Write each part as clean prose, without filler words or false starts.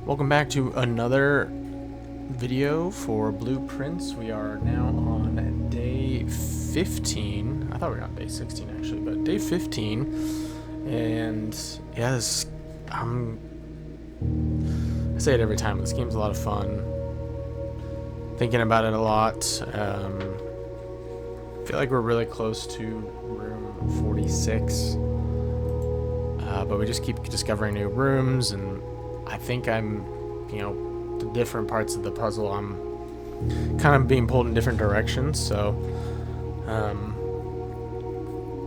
Welcome back to another video for Blueprints. We are now on day 15. I thought we were on day 16 actually, but day 15. And yes, I say it every time, this game's a lot of fun. Thinking about it a lot. I feel like we're really close to room 46. But we just keep discovering new rooms, and I think the different parts of the puzzle, I'm kind of being pulled in different directions. So,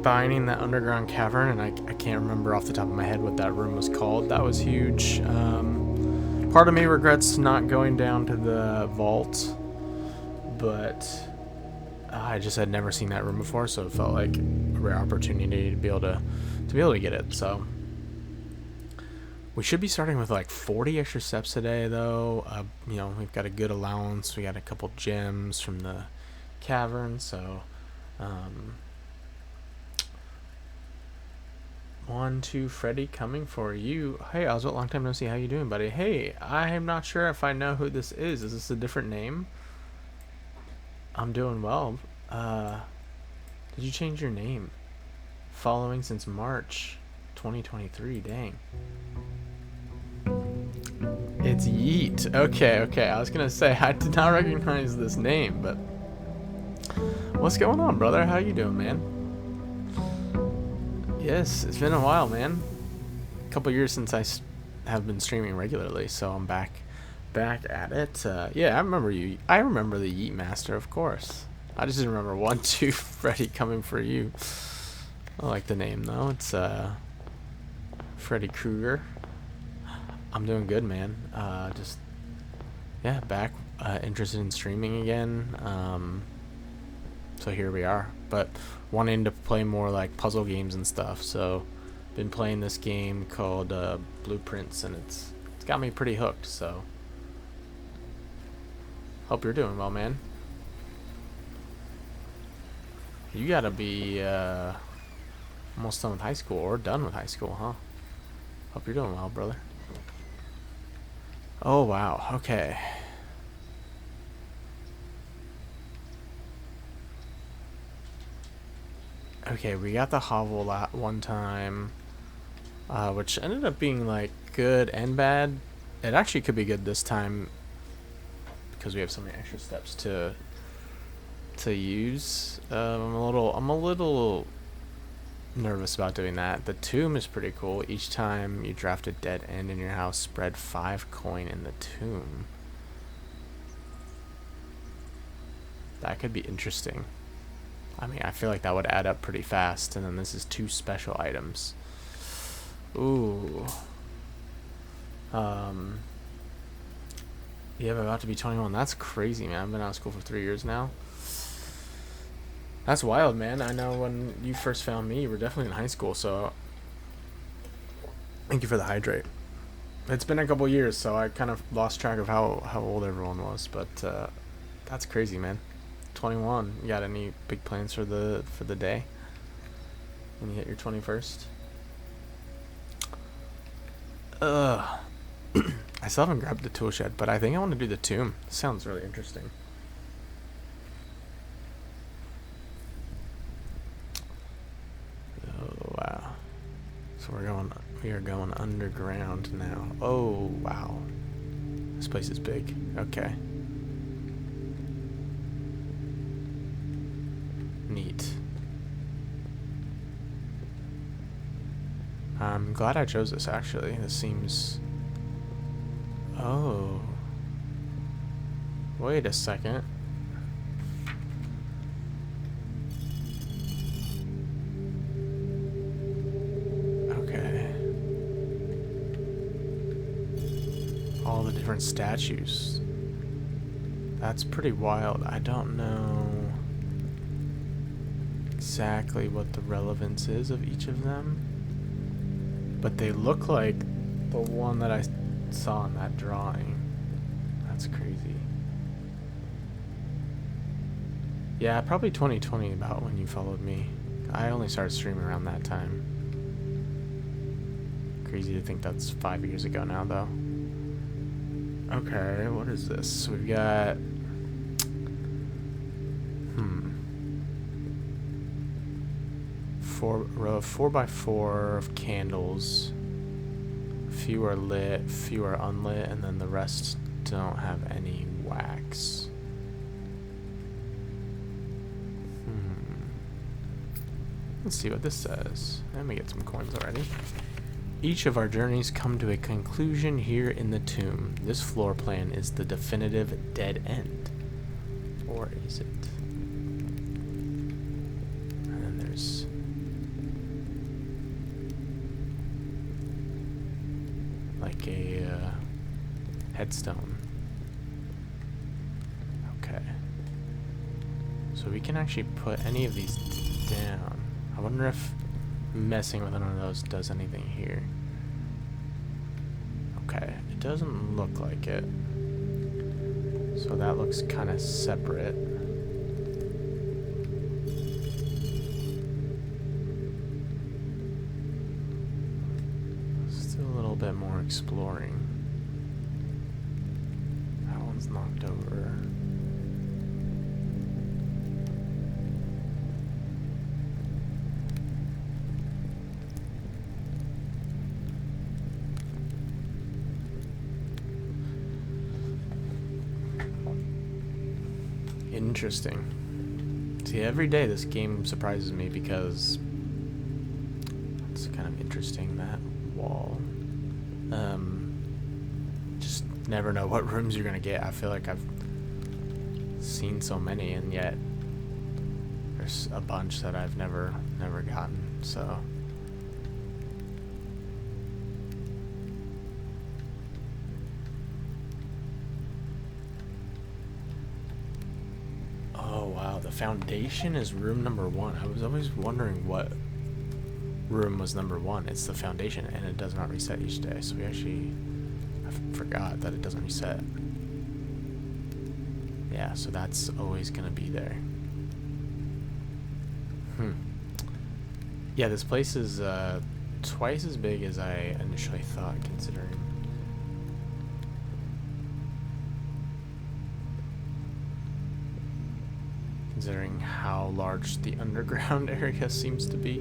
finding that underground cavern, and I can't remember off the top of my head what that room was called. That was huge. Part of me regrets not going down to the vault, but I just had never seen that room before, so it felt like a rare opportunity to be able to get it. So. We should be starting with like 40 extra steps today, though. We've got a good allowance. We got a couple gems from the cavern, so 1, 2, Freddy coming for you. Hey, Oswald, long time no see. How you doing, buddy? Hey, I'm not sure if I know who this is. Is this a different name? I'm doing well. Did you change your name? Following since March 2023. Dang. It's Yeet. Okay. I was gonna say I did not recognize this name, but what's going on, brother? How you doing, man? Yes, it's been a while, man. A couple years since I have been streaming regularly, so I'm back at it. Yeah, I remember you. I remember the Yeet Master, of course. I just didn't remember 1, 2, Freddy coming for you. I like the name though. It's Freddy Krueger. I'm doing good, man. Back interested in streaming again. So here we are. But wanting to play more like puzzle games and stuff. So been playing this game called Blueprints, and it's got me pretty hooked. So hope you're doing well, man. You gotta be almost done with high school, or done with high school, huh? Hope you're doing well, brother. Oh, wow. Okay. Okay, we got the hovel one time, which ended up being, like, good and bad. It actually could be good this time because we have so many extra steps to use. I'm a little nervous about doing that. The tomb is pretty cool. Each time you draft a dead end in your house, spread 5 coin in the tomb. That could be interesting. I mean, I feel like that would add up pretty fast. And then this is 2 special items. Ooh. Yeah, I'm about to be 21. That's crazy, man. I've been out of school for 3 years now. That's wild, man. I know when you first found me, you were definitely in high school, so thank you for the hydrate. It's been a couple years, so I kind of lost track of how old everyone was, but that's crazy, man. 21. You got any big plans for the day when you hit your 21st? I still haven't grabbed the tool shed, but I think I want to do the tomb. Sounds really interesting. We are going underground now. Oh, wow. This place is big. Okay. Neat. I'm glad I chose this, actually. This seems... Oh. Wait a second. All the different statues. That's pretty wild. I don't know exactly what the relevance is of each of them, but they look like the one that I saw in that drawing. That's crazy. Yeah, probably 2020, about when you followed me. I only started streaming around that time. Crazy to think that's 5 years ago now, though. Okay, what is this? We've got... row of 4x4 of candles. Few are lit, few are unlit, and then the rest don't have any wax. Let's see what this says. Let me get some coins already. Each of our journeys come to a conclusion here in the tomb. This floor plan is the definitive dead end. Or is it? And then there's... like a headstone. Okay. So we can actually put any of these down. I wonder if messing with one of those does anything here. Okay, it doesn't look like it. So that looks kind of separate. Still a little bit more exploring. That one's knocked over. Interesting. See, every day this game surprises me because it's kind of interesting, that wall. Just never know what rooms you're gonna get. I feel like I've seen so many, and yet there's a bunch that I've never gotten. So. The foundation is room number 1. I was always wondering what room was number 1. It's the foundation, and it does not reset each day. So I forgot that it doesn't reset. Yeah, so that's always gonna be there. Yeah, this place is twice as big as I initially thought, considering how large the underground area seems to be.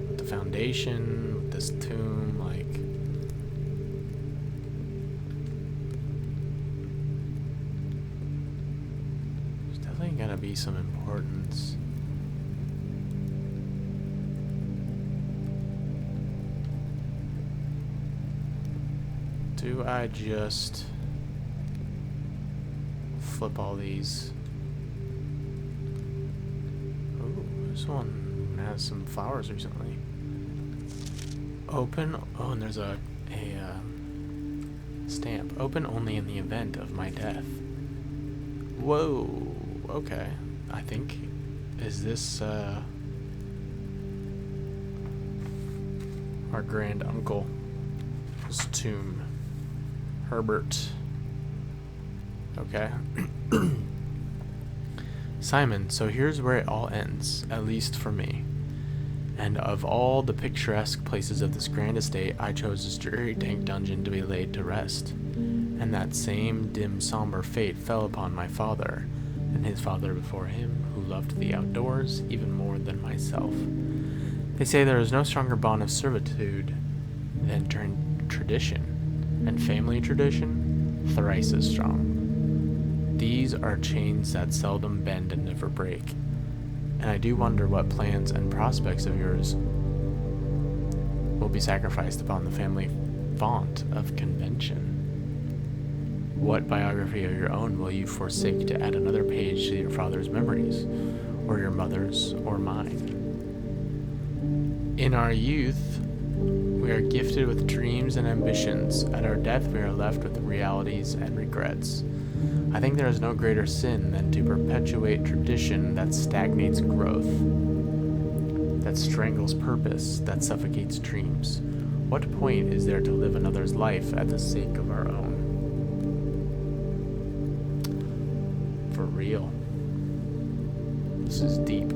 With the foundation, with this tomb, like... there's definitely gonna be some importance. Do I just... flip all these? Oh, this one has some flowers recently. Open. Oh, and there's a stamp. Open only in the event of my death. Whoa. Okay. I think, is this our grand uncle's tomb? Herbert. Okay. Simon, so here's where it all ends, at least for me. And of all the picturesque places of this grand estate, I chose this dreary dank dungeon to be laid to rest. And that same dim somber fate fell upon my father, and his father before him, who loved the outdoors even more than myself. They say there is no stronger bond of servitude than tradition, and family tradition thrice as strong. These are chains that seldom bend and never break, and I do wonder what plans and prospects of yours will be sacrificed upon the family font of convention. What biography of your own will you forsake to add another page to your father's memories, or your mother's, or mine? In our youth, we are gifted with dreams and ambitions. At our death, we are left with realities and regrets. I think there is no greater sin than to perpetuate tradition that stagnates growth, that strangles purpose, that suffocates dreams. What point is there to live another's life at the sake of our own? For real. This is deep.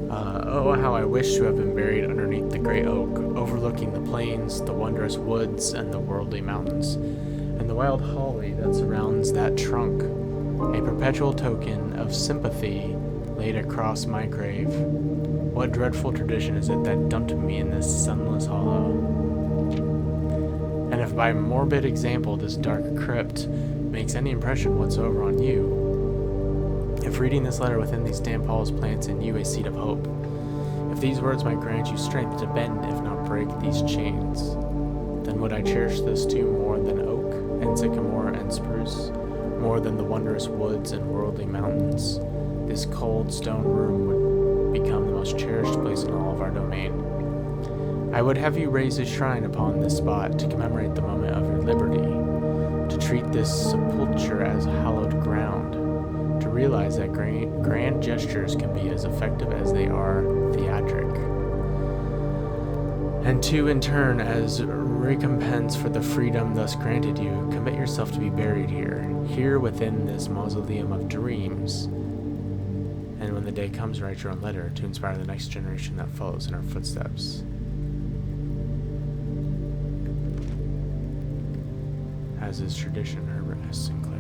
Oh, how I wish to have been buried underneath the great oak, overlooking the plains, the wondrous woods, and the worldly mountains, and the wild holly that surrounds that trunk, a perpetual token of sympathy laid across my grave. What dreadful tradition is it that dumped me in this sunless hollow? And if by morbid example this dark crypt makes any impression whatsoever on you, if reading this letter within these damp halls plants in you a seed of hope, if these words might grant you strength to bend, if not break, these chains, then would I cherish this tomb more than oak and sycamore and spruce, more than the wondrous woods and worldly mountains. This cold stone room would become the most cherished place in all of our domain. I would have you raise a shrine upon this spot to commemorate the moment of your liberty, to treat this sepulture as hallowed ground, to realize that grand gestures can be as effective as they are theatric, and to, in turn, as recompense for the freedom thus granted you, commit yourself to be buried here within this mausoleum of dreams. And when the day comes, write your own letter to inspire the next generation that follows in our footsteps. As is tradition, Herbert S. Sinclair.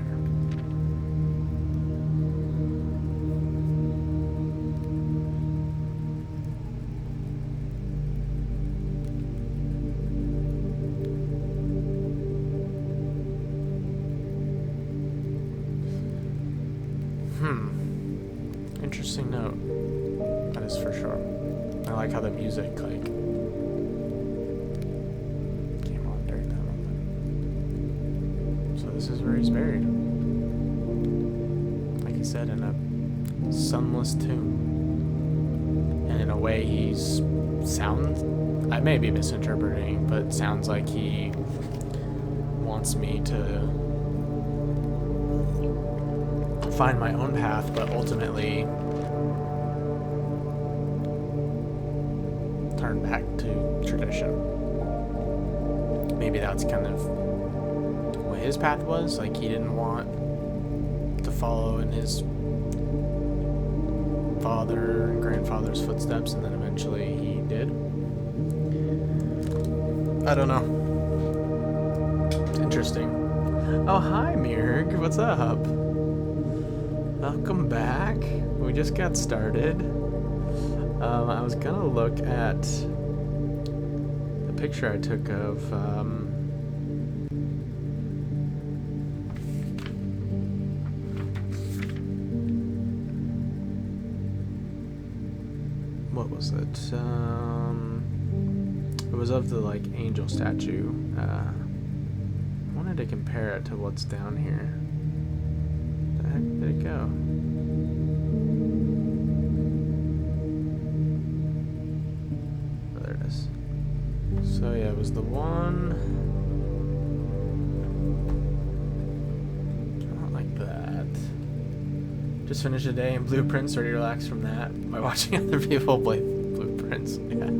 Interesting note. That is for sure. I like how the music, like, came on during that moment. So this is where he's buried. Like he said, in a sunless tomb. And in a way he's I may be misinterpreting, but sounds like he wants me to find my own path, but ultimately turn back to tradition. Maybe that's kind of what his path was. Like, he didn't want to follow in his father and grandfather's footsteps, and then eventually he did. I don't know. It's interesting. Oh, hi, Mirg. What's up? Welcome back. We just got started. I was gonna look at the picture I took of what was it? It was of the, like, angel statue. I wanted to compare it to what's down here. The heck did it go? Oh, there it is. So yeah, it was the one. Not like that. Just finished a day in Blueprints, ready to relax from that by watching other people play Blueprints. Yeah.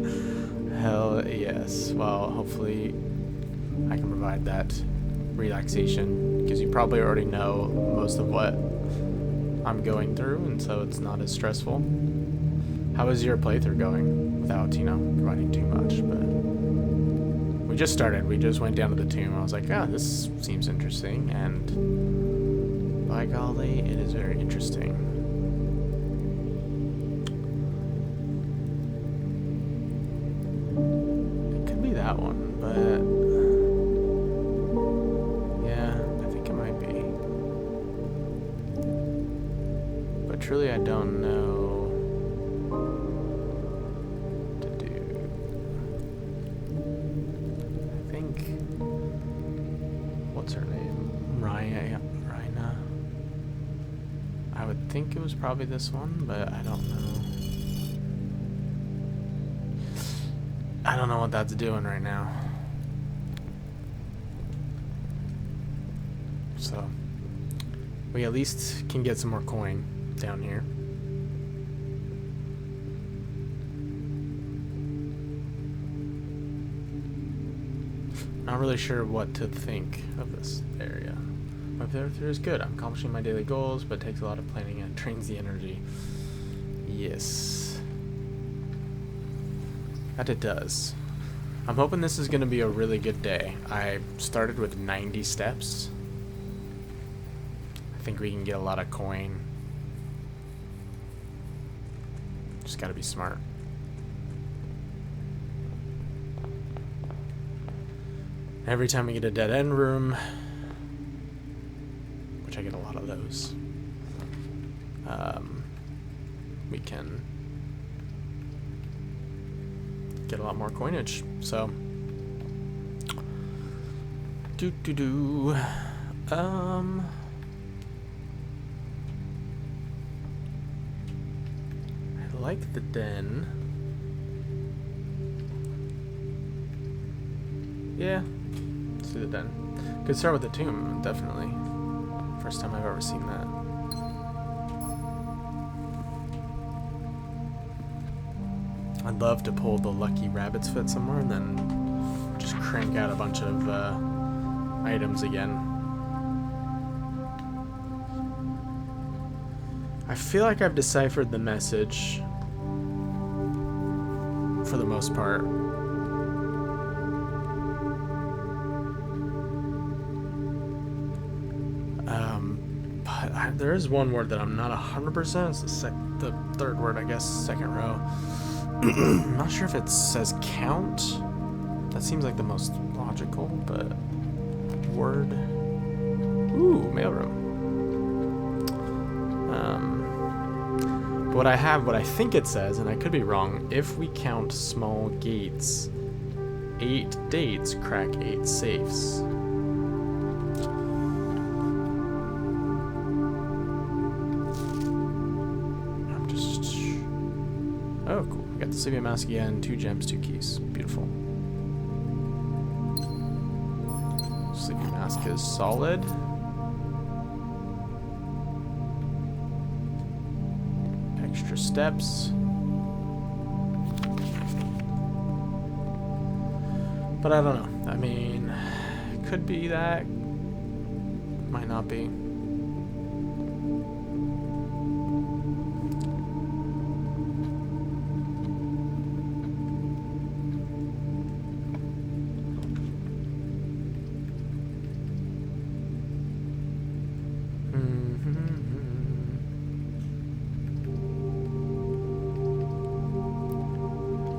Hell yes. Well, hopefully I can provide that relaxation, because you probably already know most of what I'm going through, and so it's not as stressful. How is your playthrough going without, providing too much? But we just started. We just went down to the tomb. I was like, this seems interesting, and by golly, it is very interesting. It could be that one, but truly, I don't know what to do. I think, what's her name? Rhina. I would think it was probably this one, but I don't know. I don't know what that's doing right now. So, we at least can get some more coin down here. Not really sure what to think of this area. My playthrough is good. I'm accomplishing my daily goals, but it takes a lot of planning and it drains the energy. Yes. That it does. I'm hoping this is going to be a really good day. I started with 90 steps. I think we can get a lot of coin. Just got to be smart. Every time we get a dead end room, which I get a lot of those, we can get a lot more coinage. So, I like the den. Yeah, let's do the den. Could start with the tomb, definitely. First time I've ever seen that. I'd love to pull the lucky rabbit's foot somewhere and then just crank out a bunch of items again. I feel like I've deciphered the message for the most part. But there is one word that I'm not 100%. It's the third word, I guess, second row. I'm not sure if it says count. That seems like the most logical, but word. Ooh, mailroom. What I think it says, and I could be wrong, if we count small gates, 8 dates crack 8 safes. Oh, cool. We got the Sleeping Mask again. 2 gems, 2 keys. Beautiful. Sleeping Mask is solid. Extra steps. But I don't know. I mean, could be that. Might not be.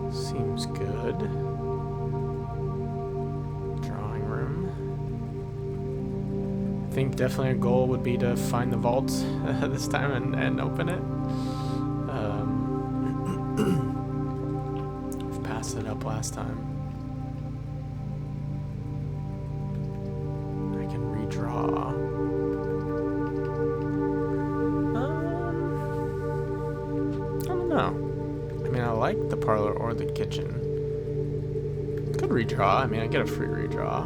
Seems good. Drawing room. I think definitely a goal would be to find the vault this time and open it. We've passed it up last time. I can redraw. I don't know. I mean, I like the parlor or the kitchen. Could redraw. I mean, I get a free redraw.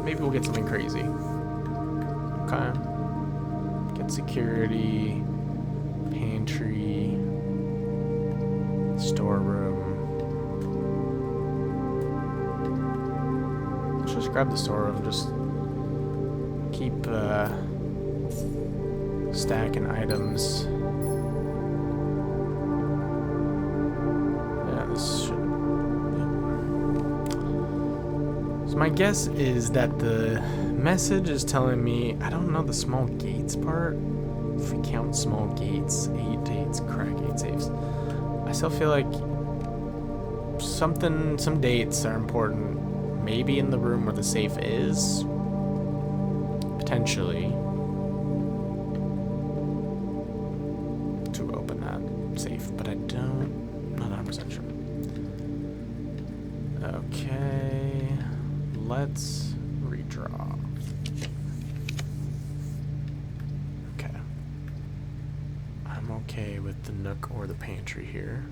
Maybe we'll get something crazy. Okay. Get security, pantry, storeroom. Let's just grab the storeroom. Just keep stacking items. So my guess is that the message is telling me, I don't know the small gates part. If we count small gates, 8 dates, crack 8 safes. I still feel like some dates are important. Maybe in the room where the safe is. Potentially. To open that safe, but I'm not 100% sure. Okay, let's redraw. Okay. I'm okay with the nook or the pantry here.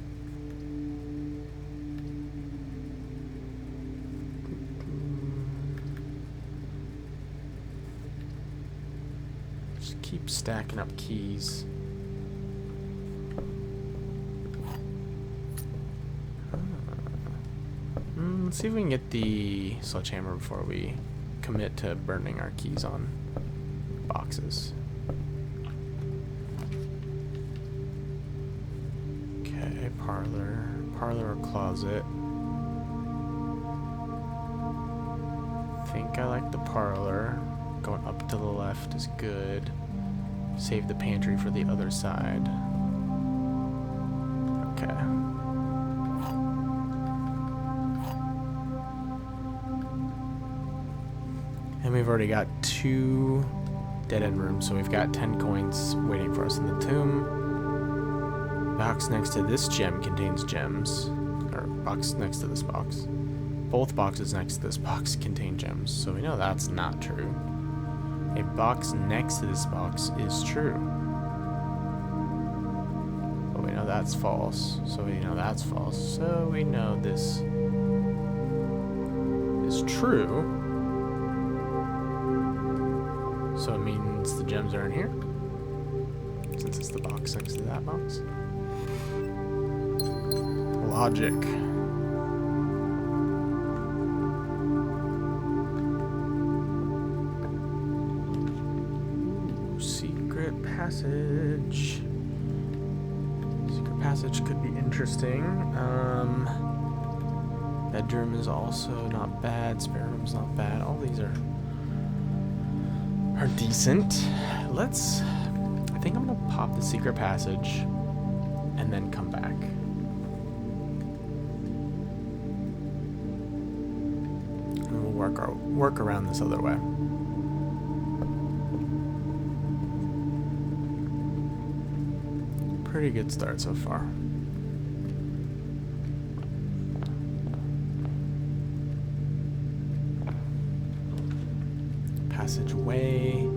Just keep stacking up keys. Let's see if we can get the sledgehammer before we commit to burning our keys on boxes. Okay, parlor. Parlor or closet? I think I like the parlor. Going up to the left is good. Save the pantry for the other side. Okay. And we've already got 2 dead-end rooms, so we've got 10 coins waiting for us in the tomb. Box next to this gem contains gems. Or box next to this box. Both boxes next to this box contain gems, so we know that's not true. A box next to this box is true. But we know that's false, so we know that's false. So we know this is true. So it means the gems are in here, since it's the box next to that box. Logic. Ooh, secret passage. Secret passage could be interesting. Bedroom is also not bad. Spare room's not bad. All these are decent. I think I'm gonna pop the secret passage and then come back. And we'll work around this other way. Pretty good start so far. Passageway,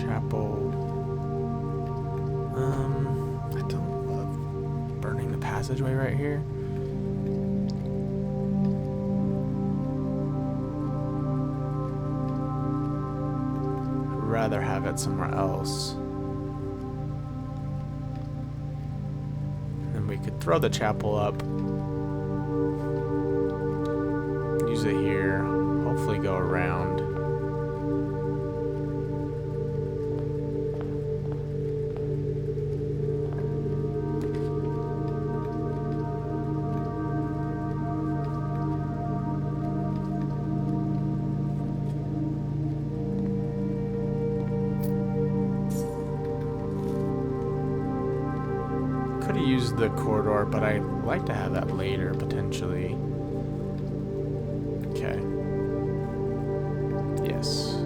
chapel. I don't love burning the passageway right here. I'd rather have it somewhere else. And then we could throw the chapel up, use it here, hopefully go around. Use the corridor, but I'd like to have that later potentially. Okay. Yes.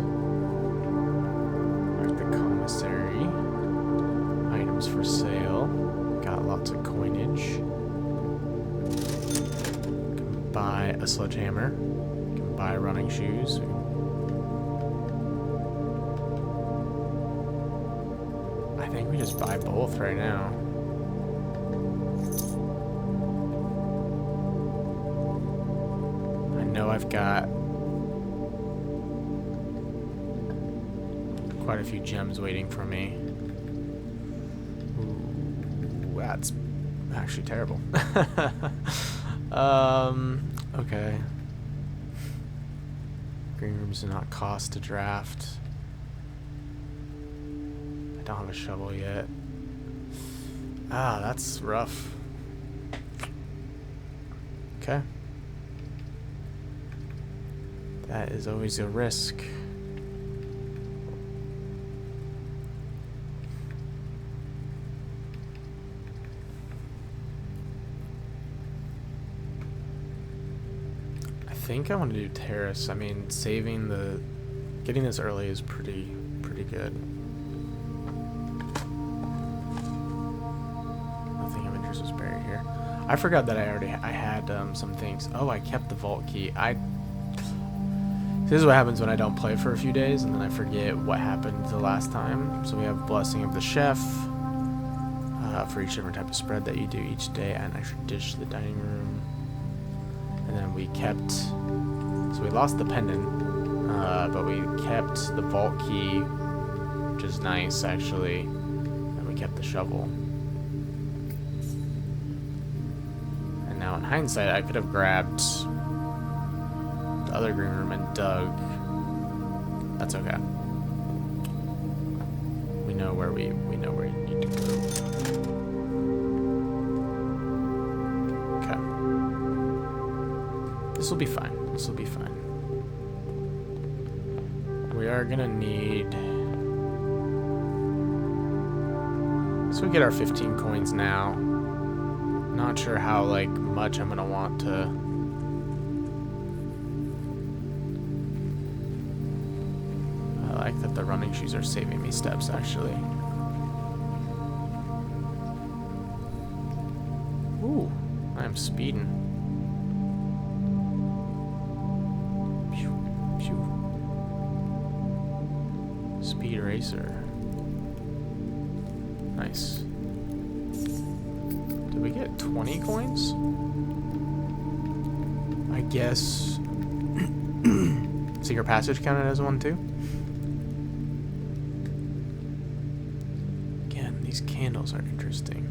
There's the commissary. Items for sale. Got lots of coinage. Can buy a sledgehammer. Can buy running shoes. I think we just buy both right now. I've got quite a few gems waiting for me. Ooh, that's actually terrible. Okay. Green rooms do not cost to draft. I don't have a shovel yet. Ah, that's rough. Okay. That is always a risk. I think I want to do terrace. I mean, getting this early is pretty good. Nothing of interest was buried here. I forgot that I had some things. Oh, I kept the vault key. This is what happens when I don't play for a few days and then I forget what happened the last time. So we have Blessing of the Chef for each different type of spread that you do each day. Add an extra dish to the dining room. And then we kept, so we lost the pendant, but we kept the vault key, which is nice actually. And we kept the shovel. And now in hindsight, I could have grabbed the other green room and dug. That's okay. We know where you need to go. This will be fine. This will be fine. We are gonna need... So we get our 15 coins now. Not sure how, like, much I'm gonna want to... I like that the running shoes are saving me steps, actually. Ooh, I'm speeding. Pew, pew. Speed racer. Nice. Did we get 20 coins? I guess... Secret Passage counted as one too? Again, these candles are interesting.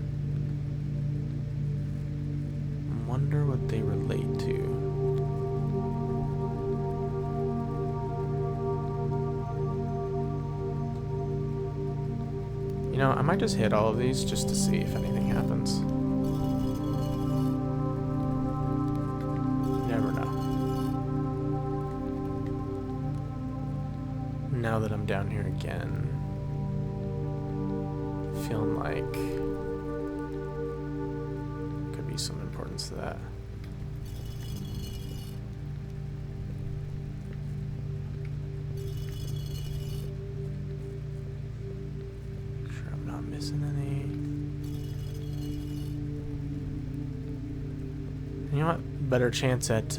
I wonder what they relate to. You know, I might just hit all of these just to see if anything happens. You never know. Now that I'm down here again, feeling like could be some importance to that. Missing any? You know what? Better chance at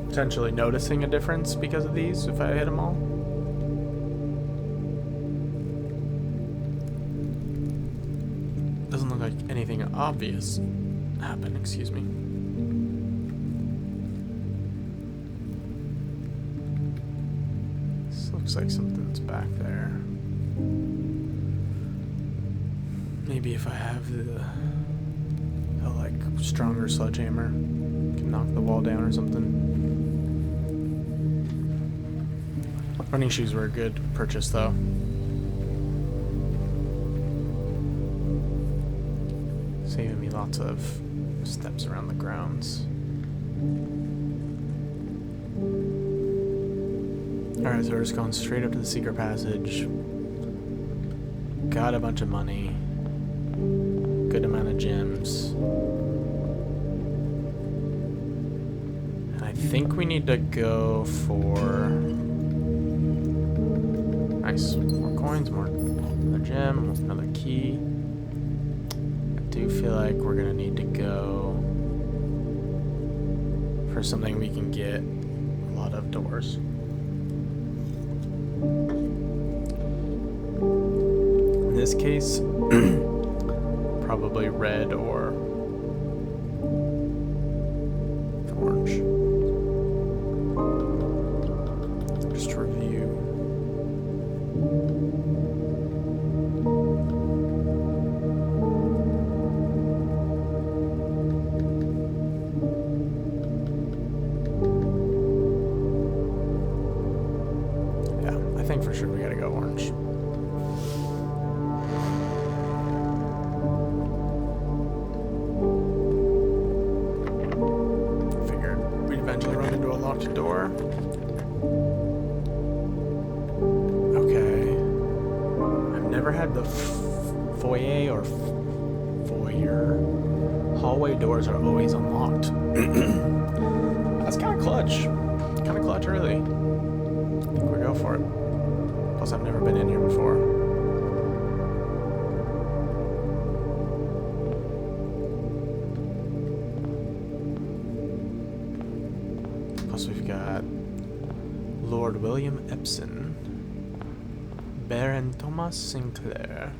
potentially noticing a difference because of these if I hit them all. Doesn't look like anything obvious happened, excuse me. Looks like something's back there. Maybe if I have the like stronger sledgehammer, can knock the wall down or something. Running shoes were a good purchase though. Saving me lots of steps around the grounds. Alright, so we're just going straight up to the secret passage. Got a bunch of money. Good amount of gems. And I think we need to go for... Nice. More coins, more another gem, another key. I do feel like we're gonna need to go for something we can get a lot of doors. In this case, probably red or orange. Just to review. Yeah, I think for sure we gotta go orange. Door. Okay. I've never had the foyer or foyer. Hallway doors are always unlocked. That's kind of clutch. Kind of clutch early. I think we go for it. Plus, I've never been in here before. Plus we've got Lord William Epson, Baron Thomas Sinclair,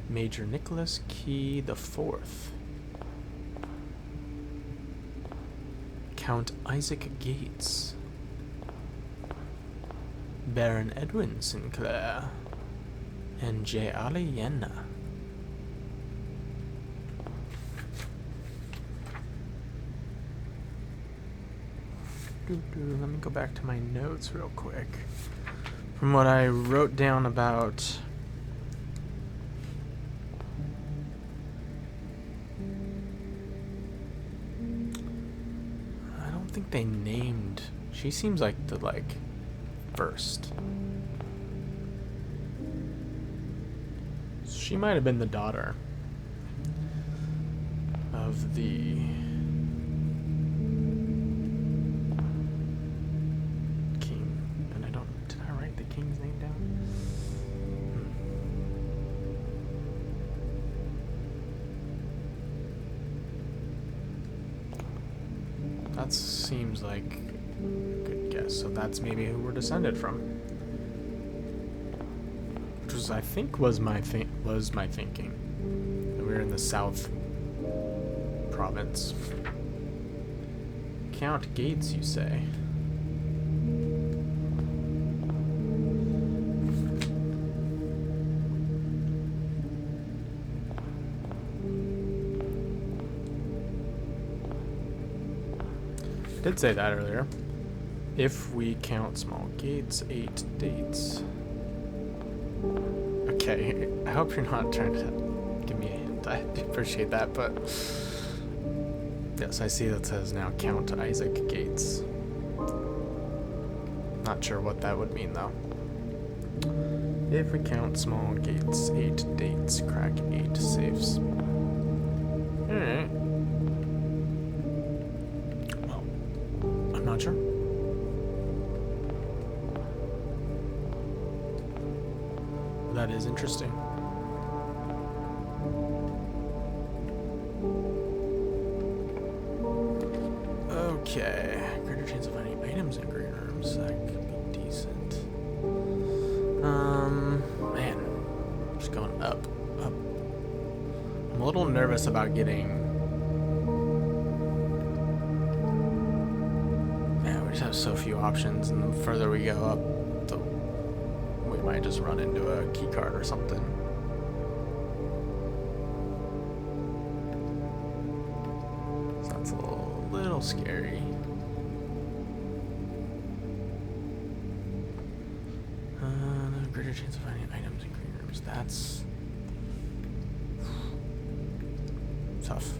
Major Nicholas Key IV, Count Isaac Gates, Baron Edwin Sinclair, and J. Ali Yenna. Let me go back to my notes real quick. From what I wrote down about don't think they named... She seems like the, like, first. She might have been the daughter of the king. And I don't... Did I write the king's name down? That seems like a good guess. So that's maybe who we're descended from. Which was, I think, was my thinking. That we were in the South Province. Count Gates, you say? I did say that earlier. If we count small gates, 8 dates. Okay, I hope you're not trying to give me a hint. I appreciate that, but yes, I see that says now count Isaac Gates. Not sure what that would mean though. If we count small gates, 8 dates, crack 8 safes. Alright. Well, I'm not sure. That is interesting. Okay. Greater chance of finding items in green rooms. That could be decent. Man. Just going up. I'm a little nervous about getting... Yeah, we just have so few options, and the further we go up, we might just run into a key card or something. So that's a little scary. No greater chance of finding items in green rooms. That's tough.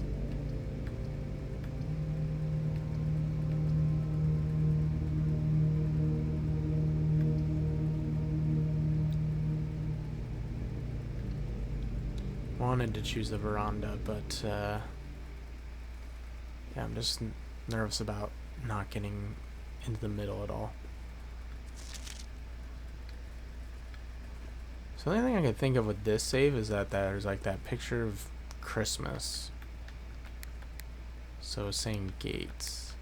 Wanted to choose the veranda, but yeah, I'm just nervous about not getting into the middle at all. So the only thing I could think of with this save is that there's like that picture of Christmas. So it's saying gates.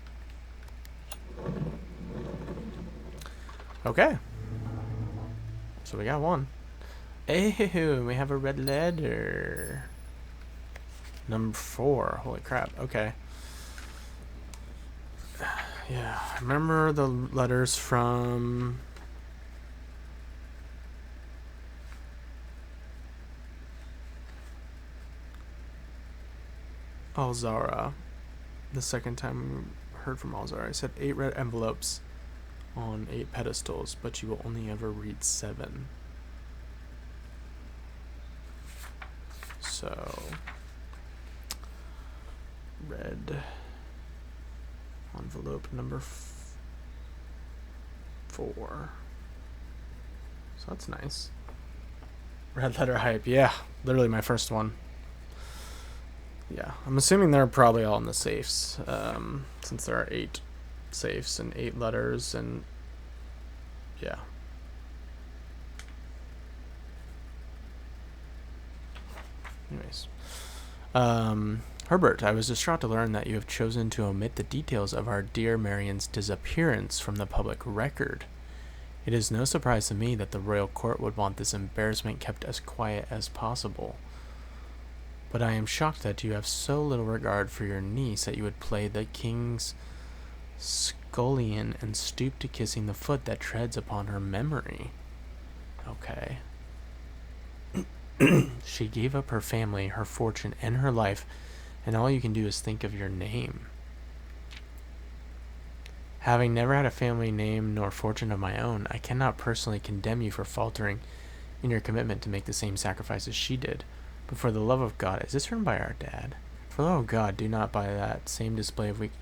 Okay. So we got one. Ew, we have a red letter. Number 4. Holy crap. Okay. Yeah, I remember the letters from... Alzara. The second time we heard from Alzara, I said 8 red envelopes on 8 pedestals, but you will only ever read 7. So, red envelope number 4. So that's nice. Red letter hype. Yeah, literally my first one. Yeah, I'm assuming they're probably all in the safes, since there are 8 safes and 8 letters, and yeah. Anyways. Herbert, I was distraught to learn that you have chosen to omit the details of our dear Marion's disappearance from the public record. It is no surprise to me that the royal court would want this embarrassment kept as quiet as possible. But I am shocked that you have so little regard for your niece that you would play the king's scullion and stoop to kissing the foot that treads upon her memory. Okay. She gave up her family, her fortune, and her life, and all you can do is think of your name. Having never had a family name nor fortune of my own, I cannot personally condemn you for faltering in your commitment to make the same sacrifices she did. But for the love of God, is this written by our dad? For the love of God, do not by that same display of weak...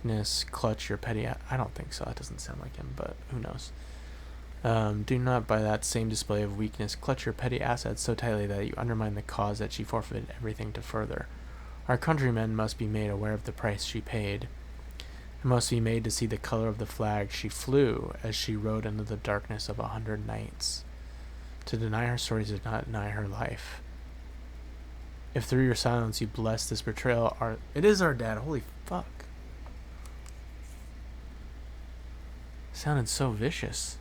weakness, clutch your petty... I don't think so. That doesn't sound like him, but who knows. Do not, by that same display of weakness, clutch your petty assets so tightly that you undermine the cause that she forfeited everything to further. Our countrymen must be made aware of the price she paid, and must be made to see the color of the flag she flew as she rode into the darkness of 100 nights. To deny her stories is not deny her life. If through your silence you bless this betrayal, it is our dad. Holy fuck. Sounded so vicious.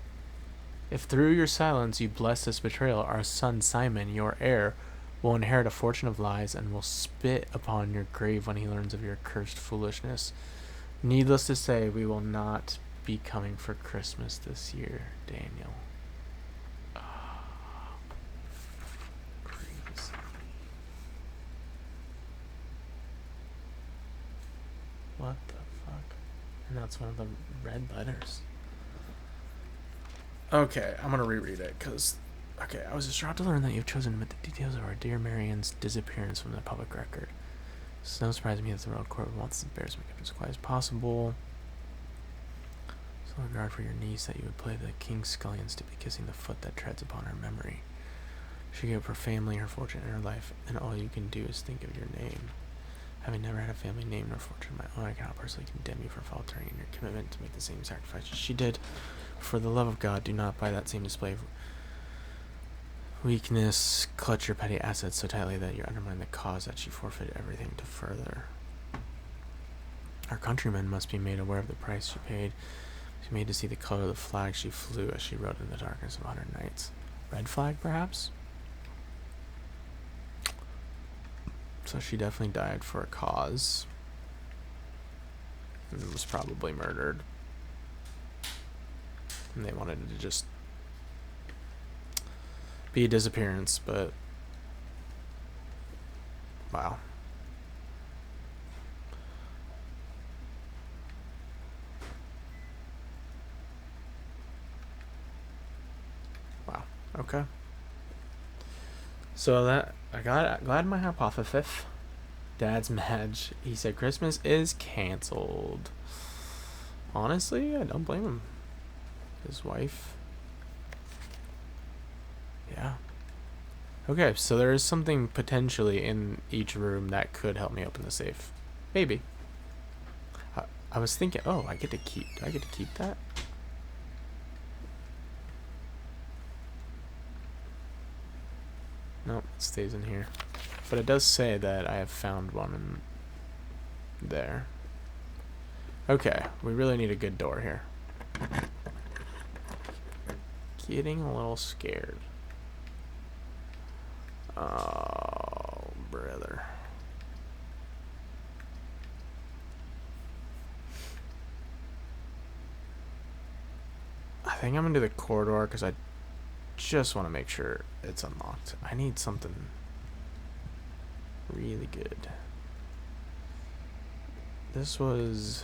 If through your silence you bless this betrayal, our son Simon, your heir, will inherit a fortune of lies and will spit upon your grave when he learns of your cursed foolishness. Needless to say, we will not be coming for Christmas this year, Daniel. Crazy. What the fuck? And that's one of the red letters. Okay, I'm gonna reread it, because... Okay, I was distraught to learn that you've chosen to omit the details of our dear Marianne's disappearance from the public record. It's no surprise to me that the royal court wants the bears to be kept as quiet as possible. So regard for your niece that you would play the king's scullions to be kissing the foot that treads upon her memory. She gave up her family, her fortune, and her life, and all you can do is think of your name. Having never had a family name nor fortune of my own, I cannot personally condemn you for faltering in your commitment to make the same sacrifices she did. For the love of God, do not by that same display of weakness clutch your petty assets so tightly that you undermine the cause that she forfeited everything to further. Our countrymen must be made aware of the price she paid. She made to see the color of the flag she flew as she rode in the darkness of 100 nights. Red flag, perhaps? So she definitely died for a cause. And was probably murdered. And they wanted it to just be a disappearance, but... Wow. Wow. Okay. So that... I got glad my hypothesis. Dad's mad. He said Christmas is canceled. Honestly, I don't blame him. His wife. Yeah. Okay, so there is something potentially in each room that could help me open the safe. Maybe. I was thinking, oh, I get to keep... Do I get to keep that? Nope, it stays in here. But it does say that I have found one in there. Okay, we really need a good door here. Getting a little scared. Oh, brother. I think I'm gonna do the corridor because I just want to make sure it's unlocked. I need something really good. This was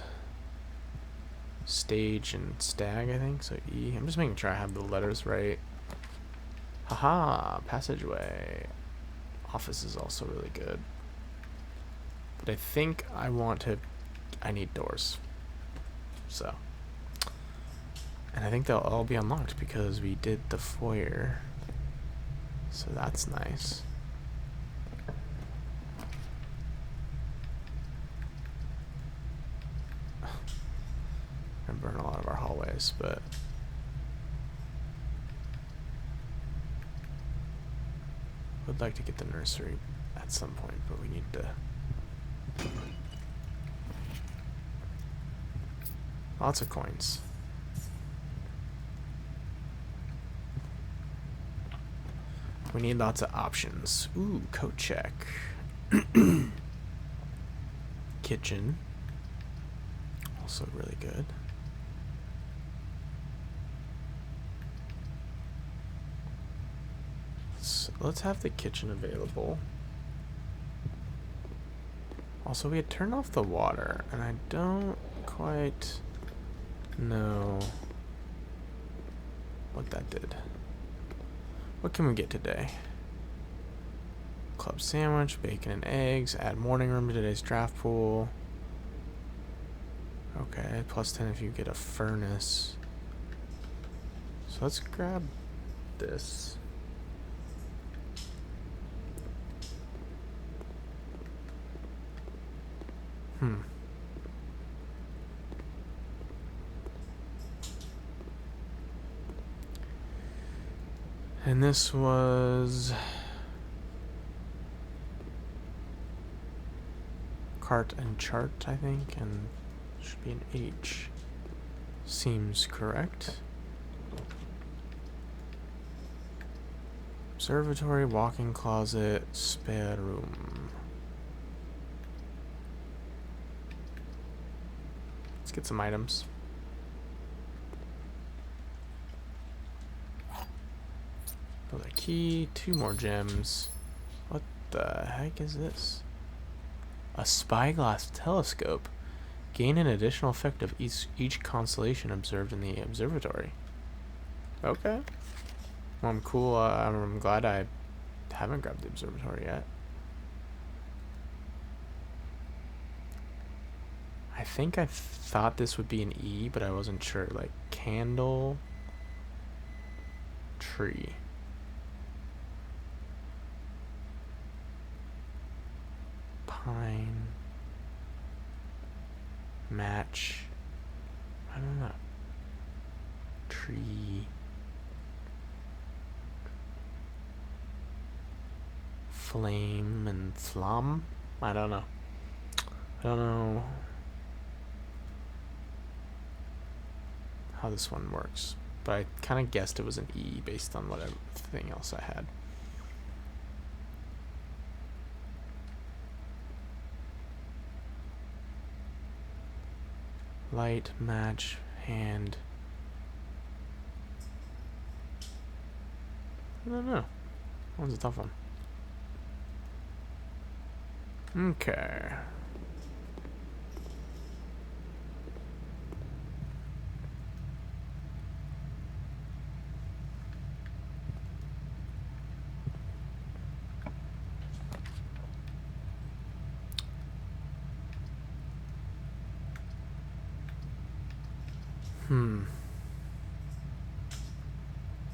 stage and stag, I think. So E. I'm just making sure I have the letters right. Haha, passageway. Office is also really good. But I think I need doors. So. And I think they'll all be unlocked because we did the foyer. So that's nice. I burn a lot of our hallways, but would like to get the nursery at some point, but we need to. Lots of coins. We need lots of options. Ooh, coat check. Kitchen. Also really good. So let's have the kitchen available. Also, we had turned off the water, and I don't quite know what that did. What can we get today? Club sandwich, bacon and eggs, add morning room to today's draft pool. Okay, plus 10 if you get a furnace. So let's grab this. And this was cart and chart, I think, and should be an H. Seems correct. Observatory, walk-in closet, spare room. Let's get some items. Another key, 2 more gems. What the heck is this? A spyglass telescope. Gain an additional effect of each constellation observed in the observatory. Okay. Well, I'm cool. I'm glad I haven't grabbed the observatory yet. I think I thought this would be an E, but I wasn't sure. Like, candle, tree. Pine. Match. I don't know. Tree. Flame and flum? I don't know. I don't know how this one works, but I kind of guessed it was an E based on whatever thing else I had. Light, match, hand. I don't know. That one's a tough one. Okay.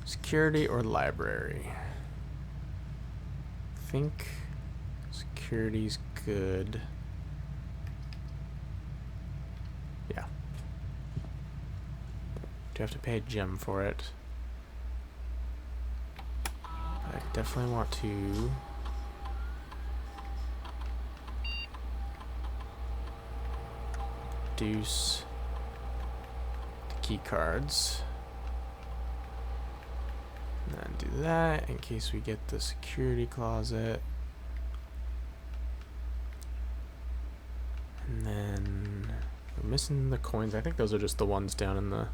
Security or library? I think security's good. Yeah. Do have to pay a gem for it. I definitely want to reduce the key cards. And then do that in case we get the security closet. And then we're missing the coins. I think those are just the ones down in the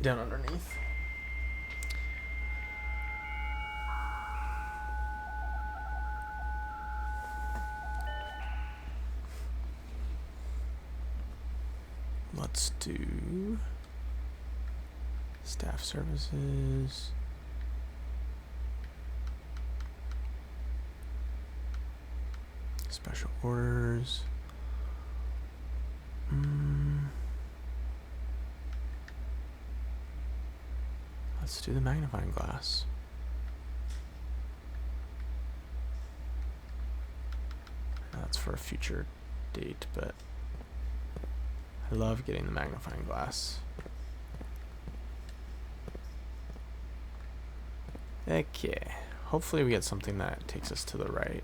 down underneath. Let's do staff services. Special orders. Let's do the magnifying glass. That's for a future date, but I love getting the magnifying glass. Okay. Hopefully we get something that takes us to the right.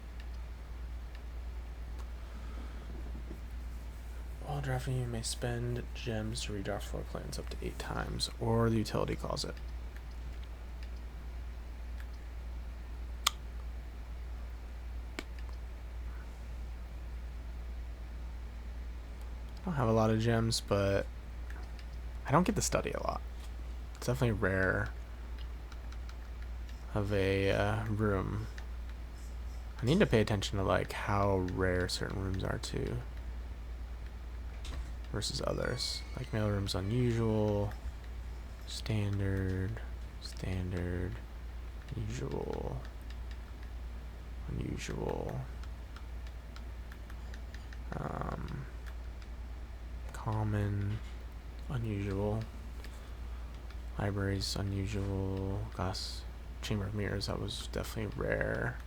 While drafting, you may spend gems to redraft floor plans up to 8 times, or the utility closet. I don't have a lot of gems, but I don't get to study a lot. It's definitely rare of a room. I need to pay attention to like how rare certain rooms are too versus others. Like mail rooms unusual, standard, standard, usual, unusual. Common, unusual. Libraries, unusual. Glass, chamber of mirrors, that was definitely rare.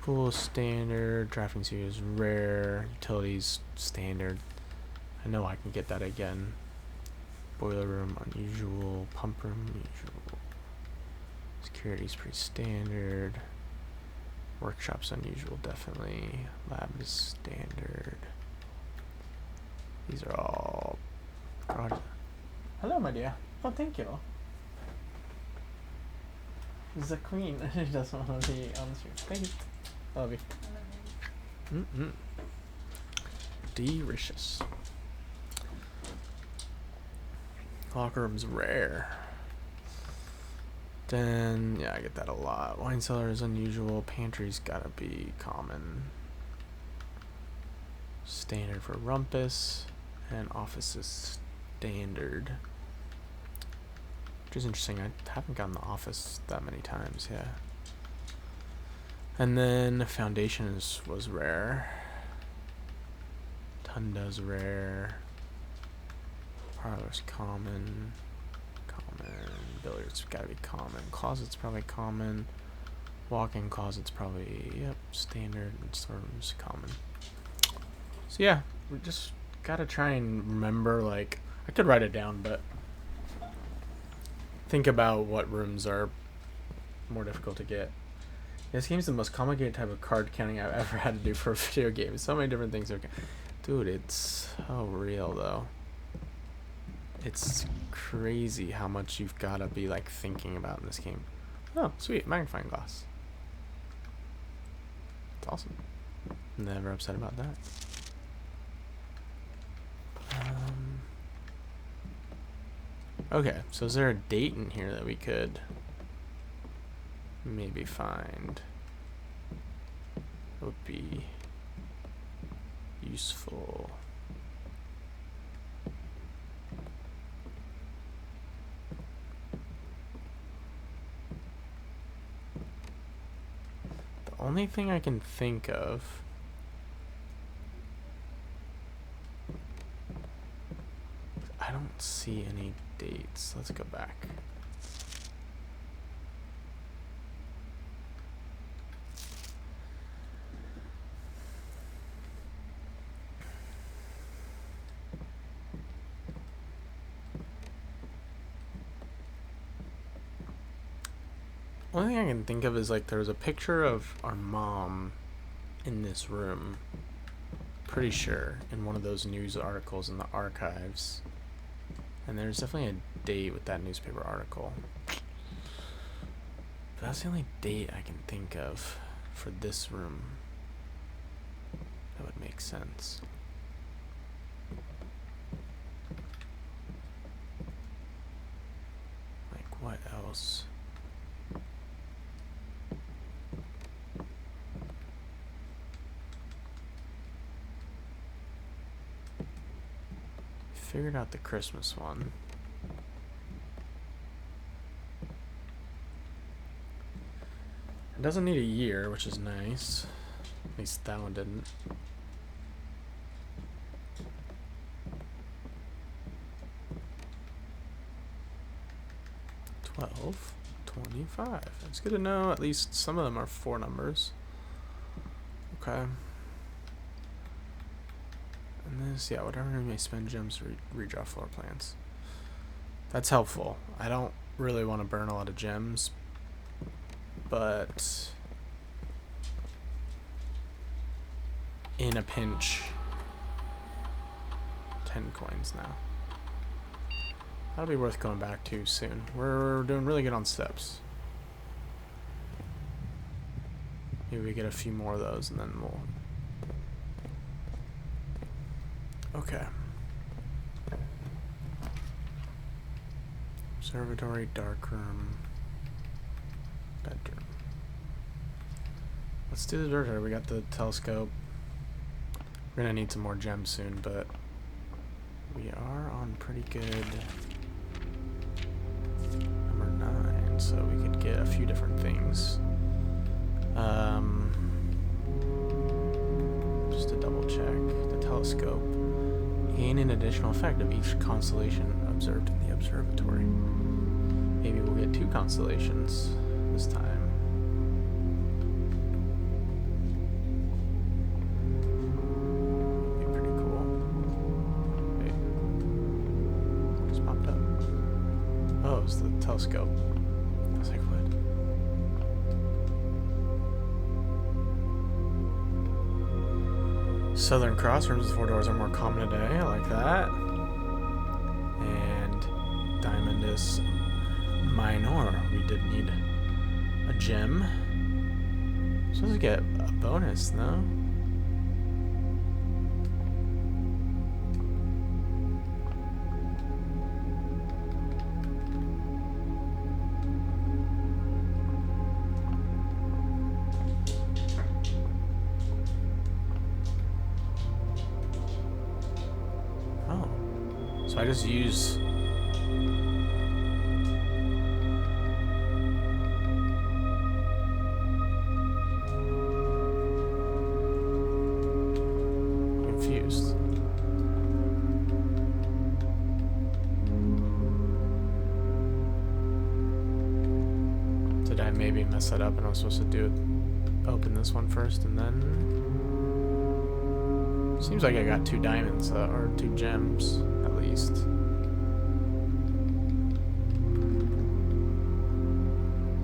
Pool, standard. Drafting studios, rare. Utilities, standard. I know I can get that again. Boiler room, unusual. Pump room, unusual. Security's pretty standard. Workshop's unusual, definitely. Lab is standard. These are all... Hello, my dear. Oh, thank you. The queen. She doesn't want to be on the street. Thank you. Love you. Delicious. Locker room's rare. Then, yeah, I get that a lot. Wine cellar is unusual. Pantry's gotta be common. Standard for rumpus. And office is standard. Which is interesting. I haven't gotten the office that many times, yeah. And then foundation was rare. Tunda's rare. Parlor's common. Billiards gotta be common. Closet's probably common. Walk-in closet's probably, yep, standard. And storeroom's common. So yeah, we just gotta try and remember, like, I could write it down, but think about what rooms are more difficult to get. This game's the most complicated type of card counting I've ever had to do for a video game. So many different things. Dude, it's so real, though. It's crazy how much you've got to be, like, thinking about in this game. Oh, sweet. Magnifying glass. It's awesome. Never upset about that. Okay, so is there a date in here that we could maybe find? That would be useful. The only thing I can think of I don't see any dates. Let's go back. Only thing I can think of is, like, there was a picture of our mom in this room. Pretty sure in one of those news articles in the archives. And there's definitely a date with that newspaper article. But that's the only date I can think of for this room that would make sense. Like, what else? Figured out the Christmas one. It doesn't need a year, which is nice. At least that one didn't. $12, $25. It's good to know at least some of them are 4 numbers. Okay. And this, yeah, whatever you may spend gems to redraw floor plans. That's helpful. I don't really want to burn a lot of gems, but in a pinch, 10 coins now. That'll be worth going back to soon. We're doing really good on steps. Maybe we get a few more of those and then we'll... Okay. Observatory, darkroom, bedroom. Let's do the observatory. We got the telescope. We're gonna need some more gems soon, but we are on pretty good number 9, so we could get a few different things. Just to double check, telescope. Gain an additional effect of each constellation observed in the observatory. Maybe we'll get 2 constellations this time. Be pretty cool. Wait. Just popped up. Oh, it's the telescope. I was like, what? Southern Cross rooms with 4 doors are more common today. I like that. And Diamondus Minor. We did need a gem. Supposed to get a bonus, no? So I just use confused. Did I maybe mess that up and I was supposed to do it, open this one first and then? Seems like I got 2 diamonds or 2 gems. Least.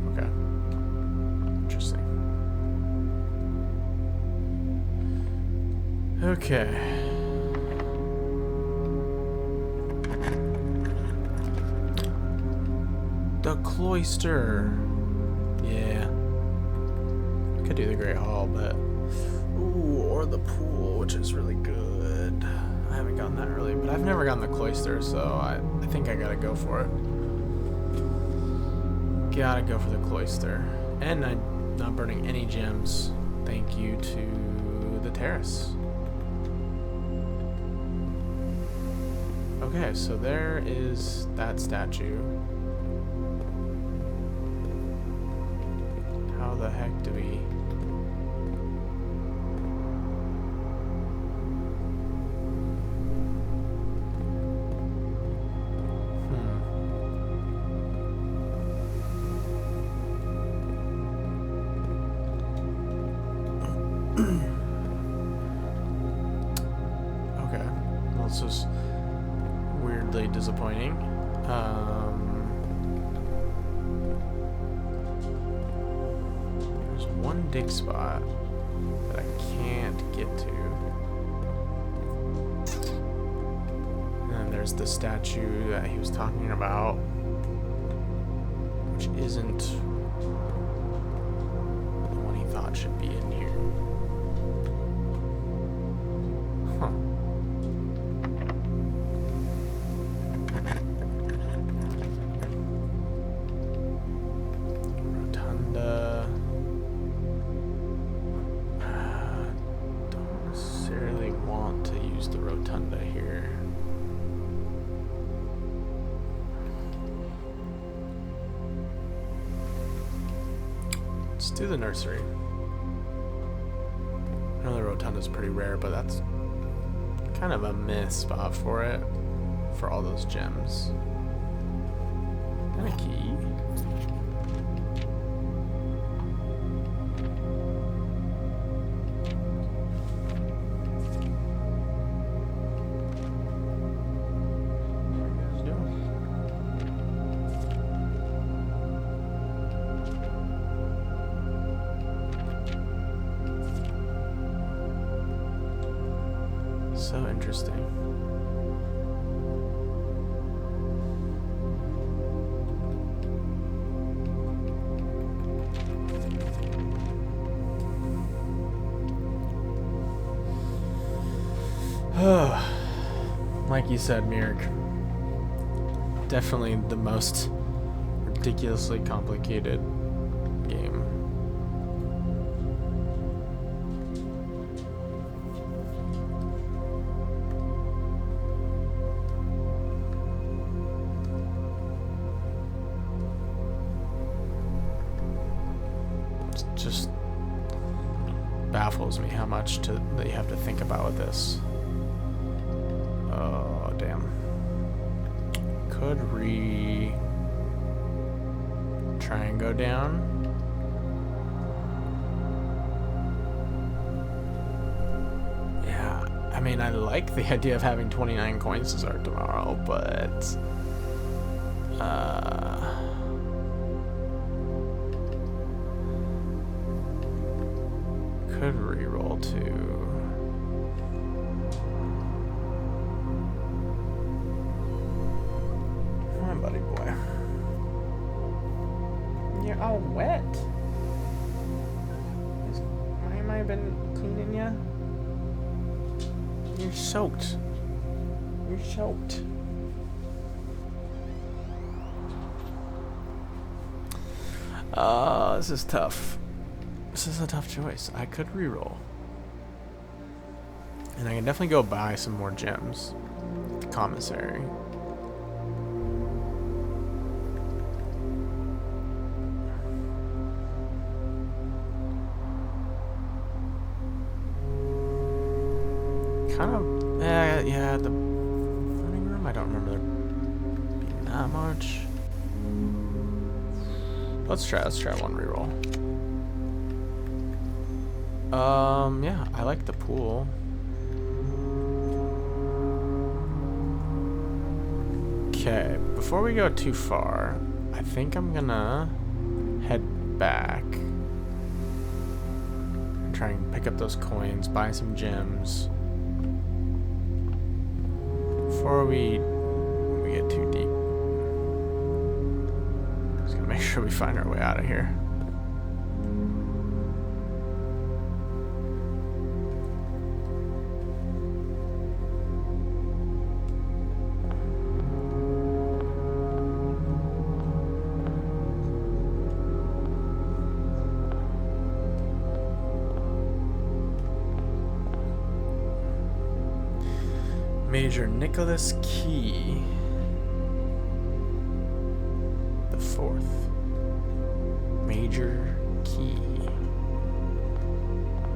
Okay. Interesting. Okay. The cloister. Yeah. Could do the Great Hall, but or the pool, which is really good. I haven't gotten that early, but I've never gotten the cloister, so I think I gotta go for it. Gotta go for the cloister. And I'm not burning any gems. Thank you to the terrace. Okay, so there is that statue. How the heck do we... Okay, well, this is weirdly disappointing. There's one dig spot that I can't get to. And then there's the statue that he was talking about, which isn't the one he thought should be in here. Let's do the nursery. I know the rotunda's pretty rare, but that's kind of a myth spot for it, for all those gems. And a key. So interesting. Like you said, Mirk, definitely the most ridiculously complicated game. Just baffles me how much that you have to think about with this. Oh, damn. Could try and go down? Yeah, I mean, I like the idea of having 29 coins to start tomorrow, but... could reroll too. Come on, buddy boy. You're all wet. Why am I been cleaning you? You're soaked. You're soaked. This is tough. This is a tough choice. I could reroll. And I can definitely go buy some more gems. The commissary. Kind of, yeah, the running room, I don't remember there being that much. Let's try one reroll. Yeah, I like the pool. Okay, before we go too far, I think I'm gonna head back and try and pick up those coins, buy some gems before we get too deep. Just gonna make sure we find our way out of here. Major Nicholas Key the 4th. Major Key.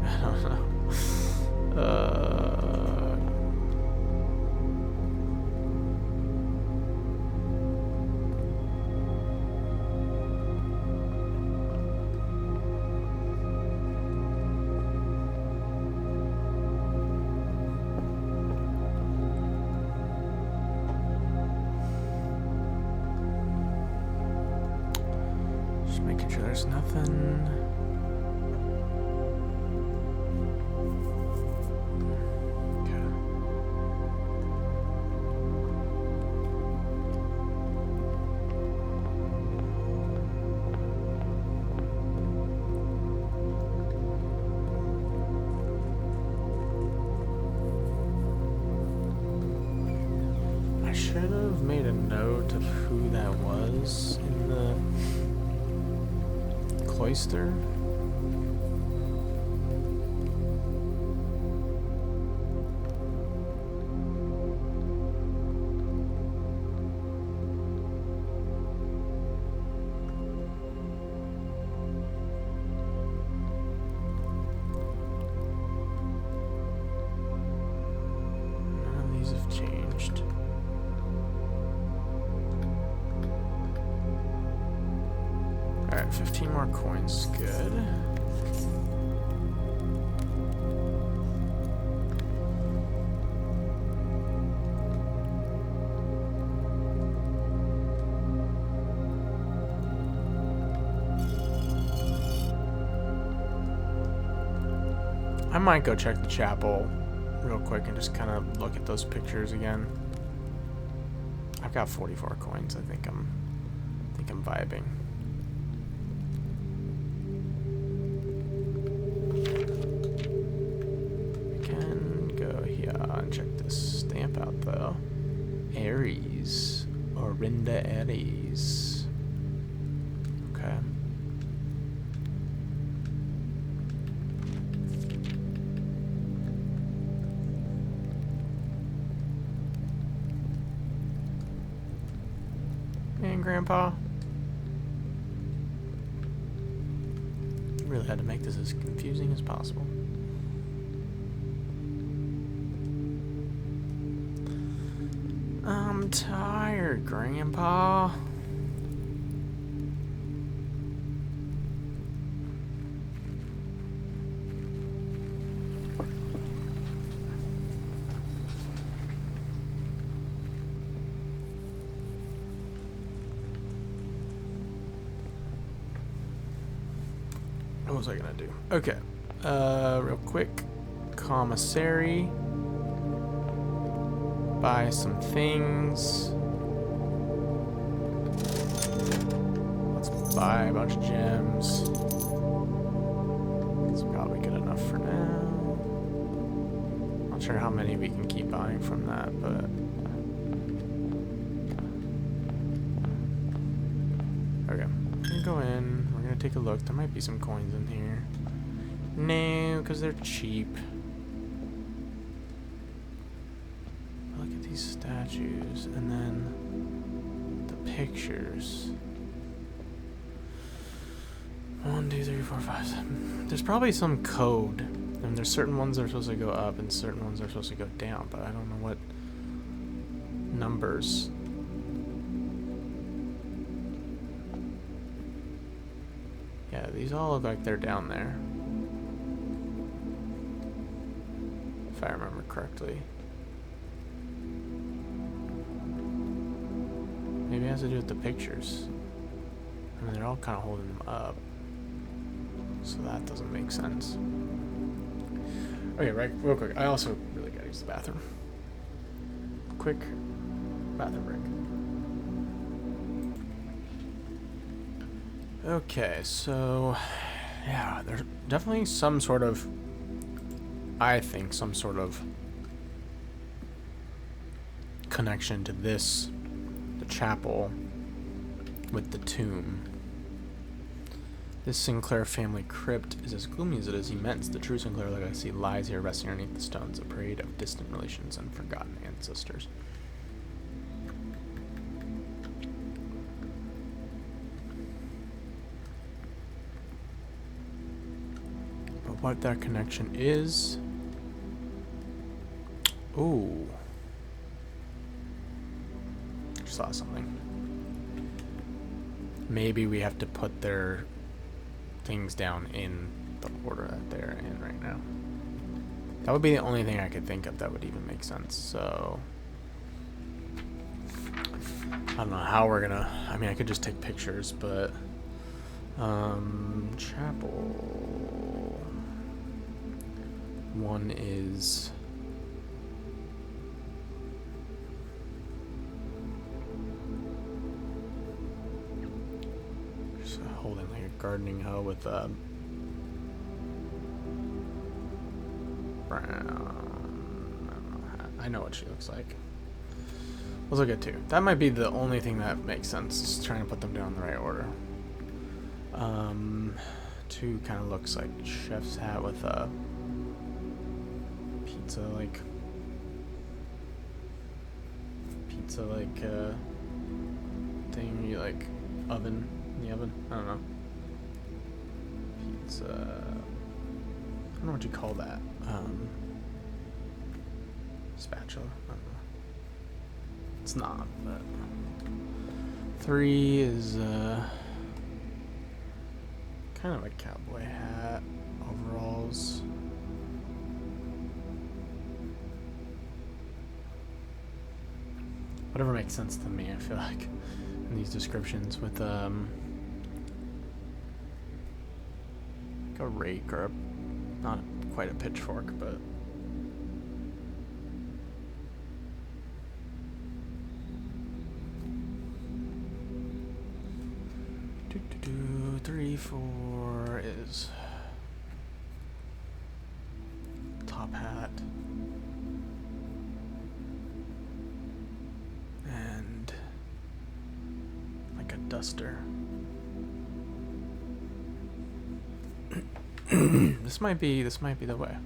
I don't know. Making sure there's nothing. Okay. I should have made a note of who that was in the cloister. None of these have changed. Alright, 15 more coins, good. I might go check the chapel real quick and just kind of look at those pictures again. I've got 44 coins. I think I'm vibing. Check this stamp out though. Aries. Orinda Aries. Okay. And Grandpa. You really had to make this as confusing as possible. I'm tired, Grandpa. What was I gonna do? Okay. Real quick. Commissary. Buy some things. Let's buy a bunch of gems. It's probably good enough for now. Not sure how many we can keep buying from that, but... Okay. We're gonna go in. We're gonna take a look. There might be some coins in here. No, because they're cheap. Look at these statues. And then the pictures. 1, 2, 3, 4, 5, 7. There's probably some code. And there's certain ones that are supposed to go up and certain ones that are supposed to go down. But I don't know what numbers. Yeah, these all look like they're down there. If I remember correctly. Maybe it has to do with the pictures. I mean, they're all kind of holding them up. So that doesn't make sense. Okay, right, real quick. I also really gotta use the bathroom. Quick bathroom break. Okay, so yeah, there's definitely some sort of, I think, some sort of connection to this, the chapel, with the tomb. This Sinclair family crypt is as gloomy as it is immense. The true Sinclair legacy lies here, resting underneath the stones, a parade of distant relations and forgotten ancestors. But what that connection is... Ooh. Just saw something. Maybe we have to put their things down in the order that they're in right now. That would be the only thing I could think of that would even make sense. So I don't know how we're gonna, I mean, I could just take pictures, but chapel one is holding like a gardening hoe with a brown, I don't know, hat. I know what she looks like. Let's look at two. That might be the only thing that makes sense, is trying to put them down in the right order. Two kind of looks like chef's hat with a pizza like thing, you like oven. In the oven? I don't know. Pizza. I don't know what you call that. Spatula? I don't know. It's not, but. 3 is kind of a cowboy hat, overalls. Whatever makes sense to me, I feel like, in these descriptions with like a rake or not quite a pitchfork, but do, 3, 4 is top hat and like a duster. This might be the way.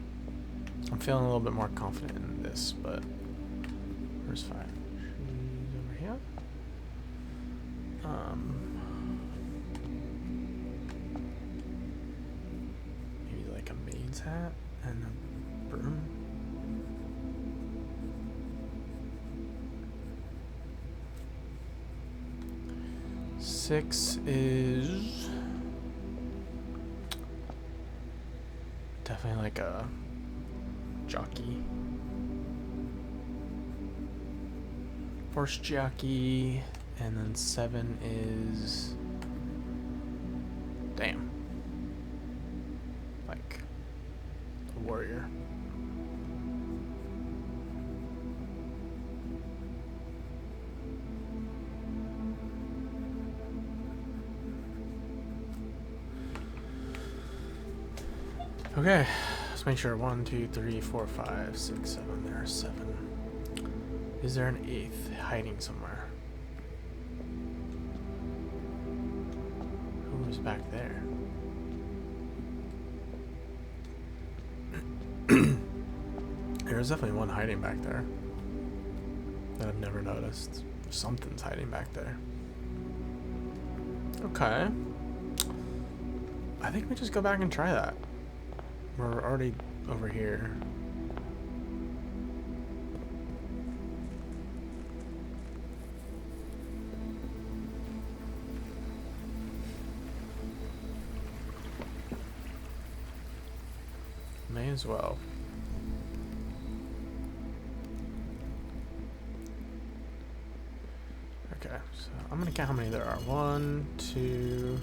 I'm feeling a little bit more confident in this, but where's 5? She's over here. Maybe like a maid's hat and a broom. 6 is definitely like a jockey. Horse jockey. And then 7 is... Damn. Like a warrior. Okay, let's make sure. 1, 2, 3, 4, 5, 6, 7. There are 7. Is there an 8th hiding somewhere? Who's back there? There's definitely one hiding back there that I've never noticed. Something's hiding back there. Okay. I think we just go back and try that. We're already over here. May as well. Okay, so I'm gonna count how many there are. 1, 2,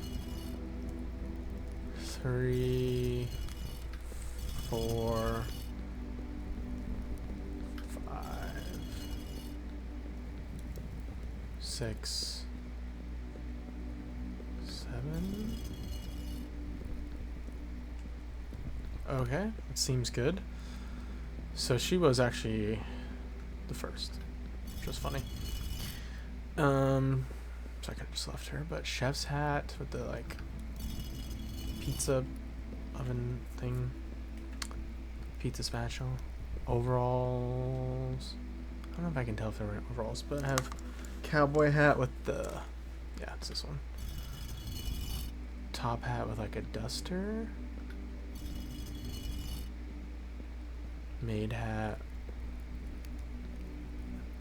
3, 4, 5, 6, 7. Okay, it seems good. So she was actually the first, which was funny. So I could have just left her, but chef's hat with the like pizza oven thing, pizza spatula, overalls. I don't know if I can tell if they were overalls, but I have cowboy hat with the, yeah, it's this one. Top hat with like a duster. Maid hat.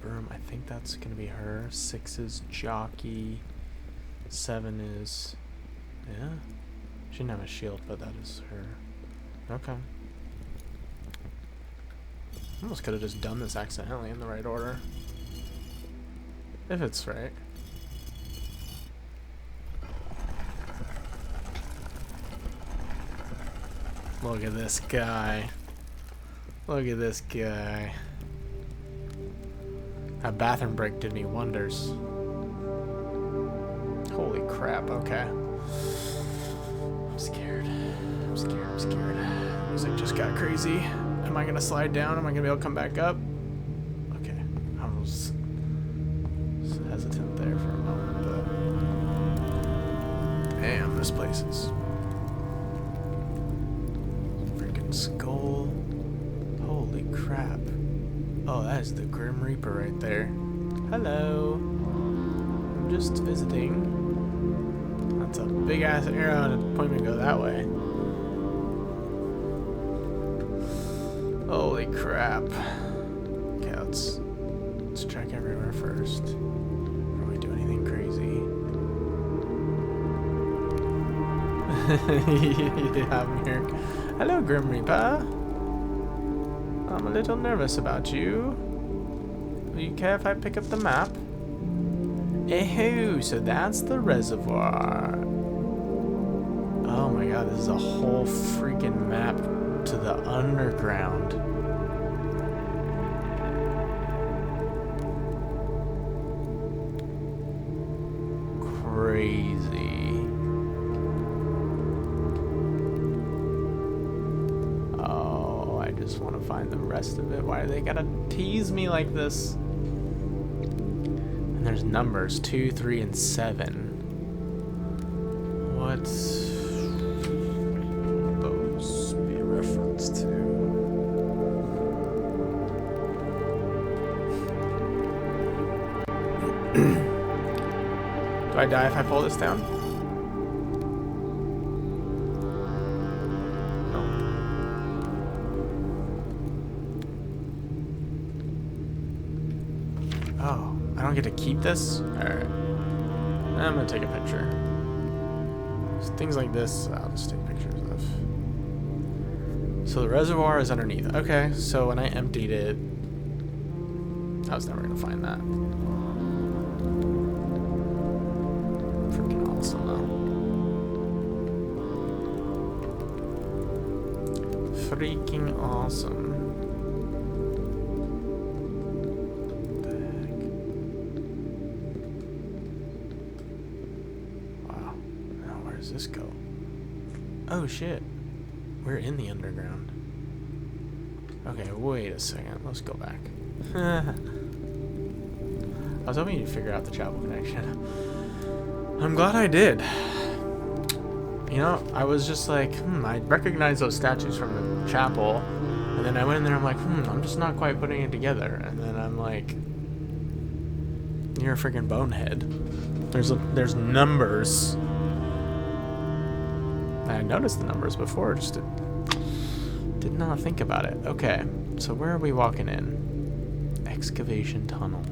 Broom, I think that's gonna be her. 6 is jockey. 7 is, yeah. She didn't have a shield, but that is her. Okay. Almost could have just done this accidentally in the right order. If it's right. Look at this guy. Look at this guy. That bathroom break did me wonders. Holy crap, okay. I'm scared. I'm scared, I'm scared. Music just got crazy. Am I gonna slide down? Am I gonna be able to come back up? Okay. I was hesitant there for a moment, but... Damn, this place is... Freaking skull. Holy crap. Oh, that is the Grim Reaper right there. Hello. I'm just visiting. That's a big ass arrow and a point me to go that way. Holy crap. Okay, let's check everywhere first. Before we do anything crazy. Yeah, I'm here. Hello, Grim Reaper. I'm a little nervous about you. Will you care if I pick up the map? Ehoo, so that's the reservoir. Oh my god, this is a whole freaking map to the underground. Crazy. Just want to find the rest of it. Why do they gotta tease me like this? And there's numbers 2, 3, and 7. What those be a reference to? Do I die if I pull this down? Oh, I don't get to keep this? Alright. I'm gonna take a picture. Things like this, I'll just take pictures of. So the reservoir is underneath. Okay, so when I emptied it, I was never gonna find that. Freaking awesome, though. Freaking awesome. What the heck? Wow. Now where does this go? Oh shit. We're in the underground. Okay, wait a second. Let's go back. I was hoping you'd figure out the chapel connection. I'm glad I did. You know, I was just like, I recognize those statues from the chapel. And then I went in there, I'm like, I'm just not quite putting it together. And then I'm like, you're a freaking bonehead. There's numbers. I noticed the numbers before, just did not think about it. Okay, so where are we walking in? Excavation tunnel.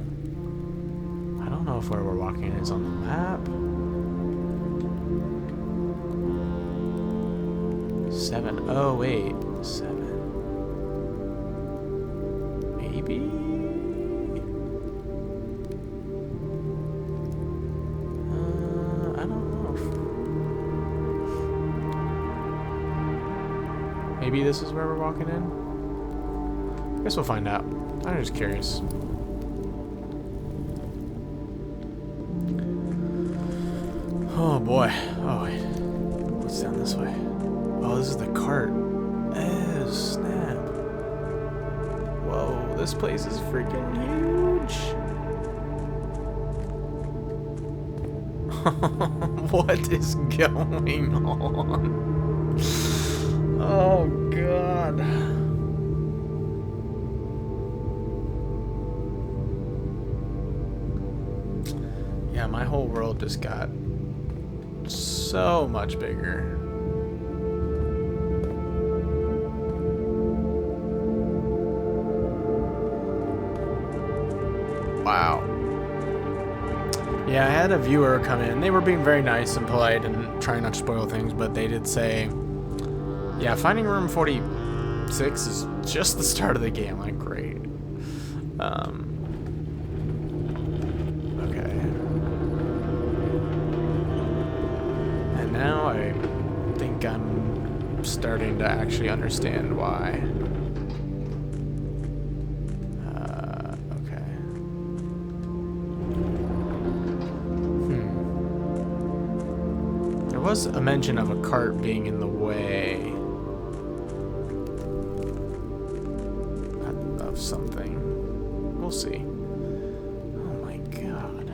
I don't know if where we're walking is on the map. 7. Oh, wait. 7. Maybe? I don't know. Maybe this is where we're walking in? I guess we'll find out. I'm just curious. Oh boy. Oh wait. What's down this way? Oh, this is the cart. Oh, snap. Whoa, this place is freaking huge. What is going on? Oh god. Yeah, my whole world just got so much bigger. Wow. Yeah, I had a viewer come in. They were being very nice and polite and trying not to spoil things, but they did say, yeah, finding room 46 is just the start of the game. Like, great. Okay. And now I think I'm starting to actually understand why. Okay. There was a mention of a cart being in the way of something. We'll see. Oh my god.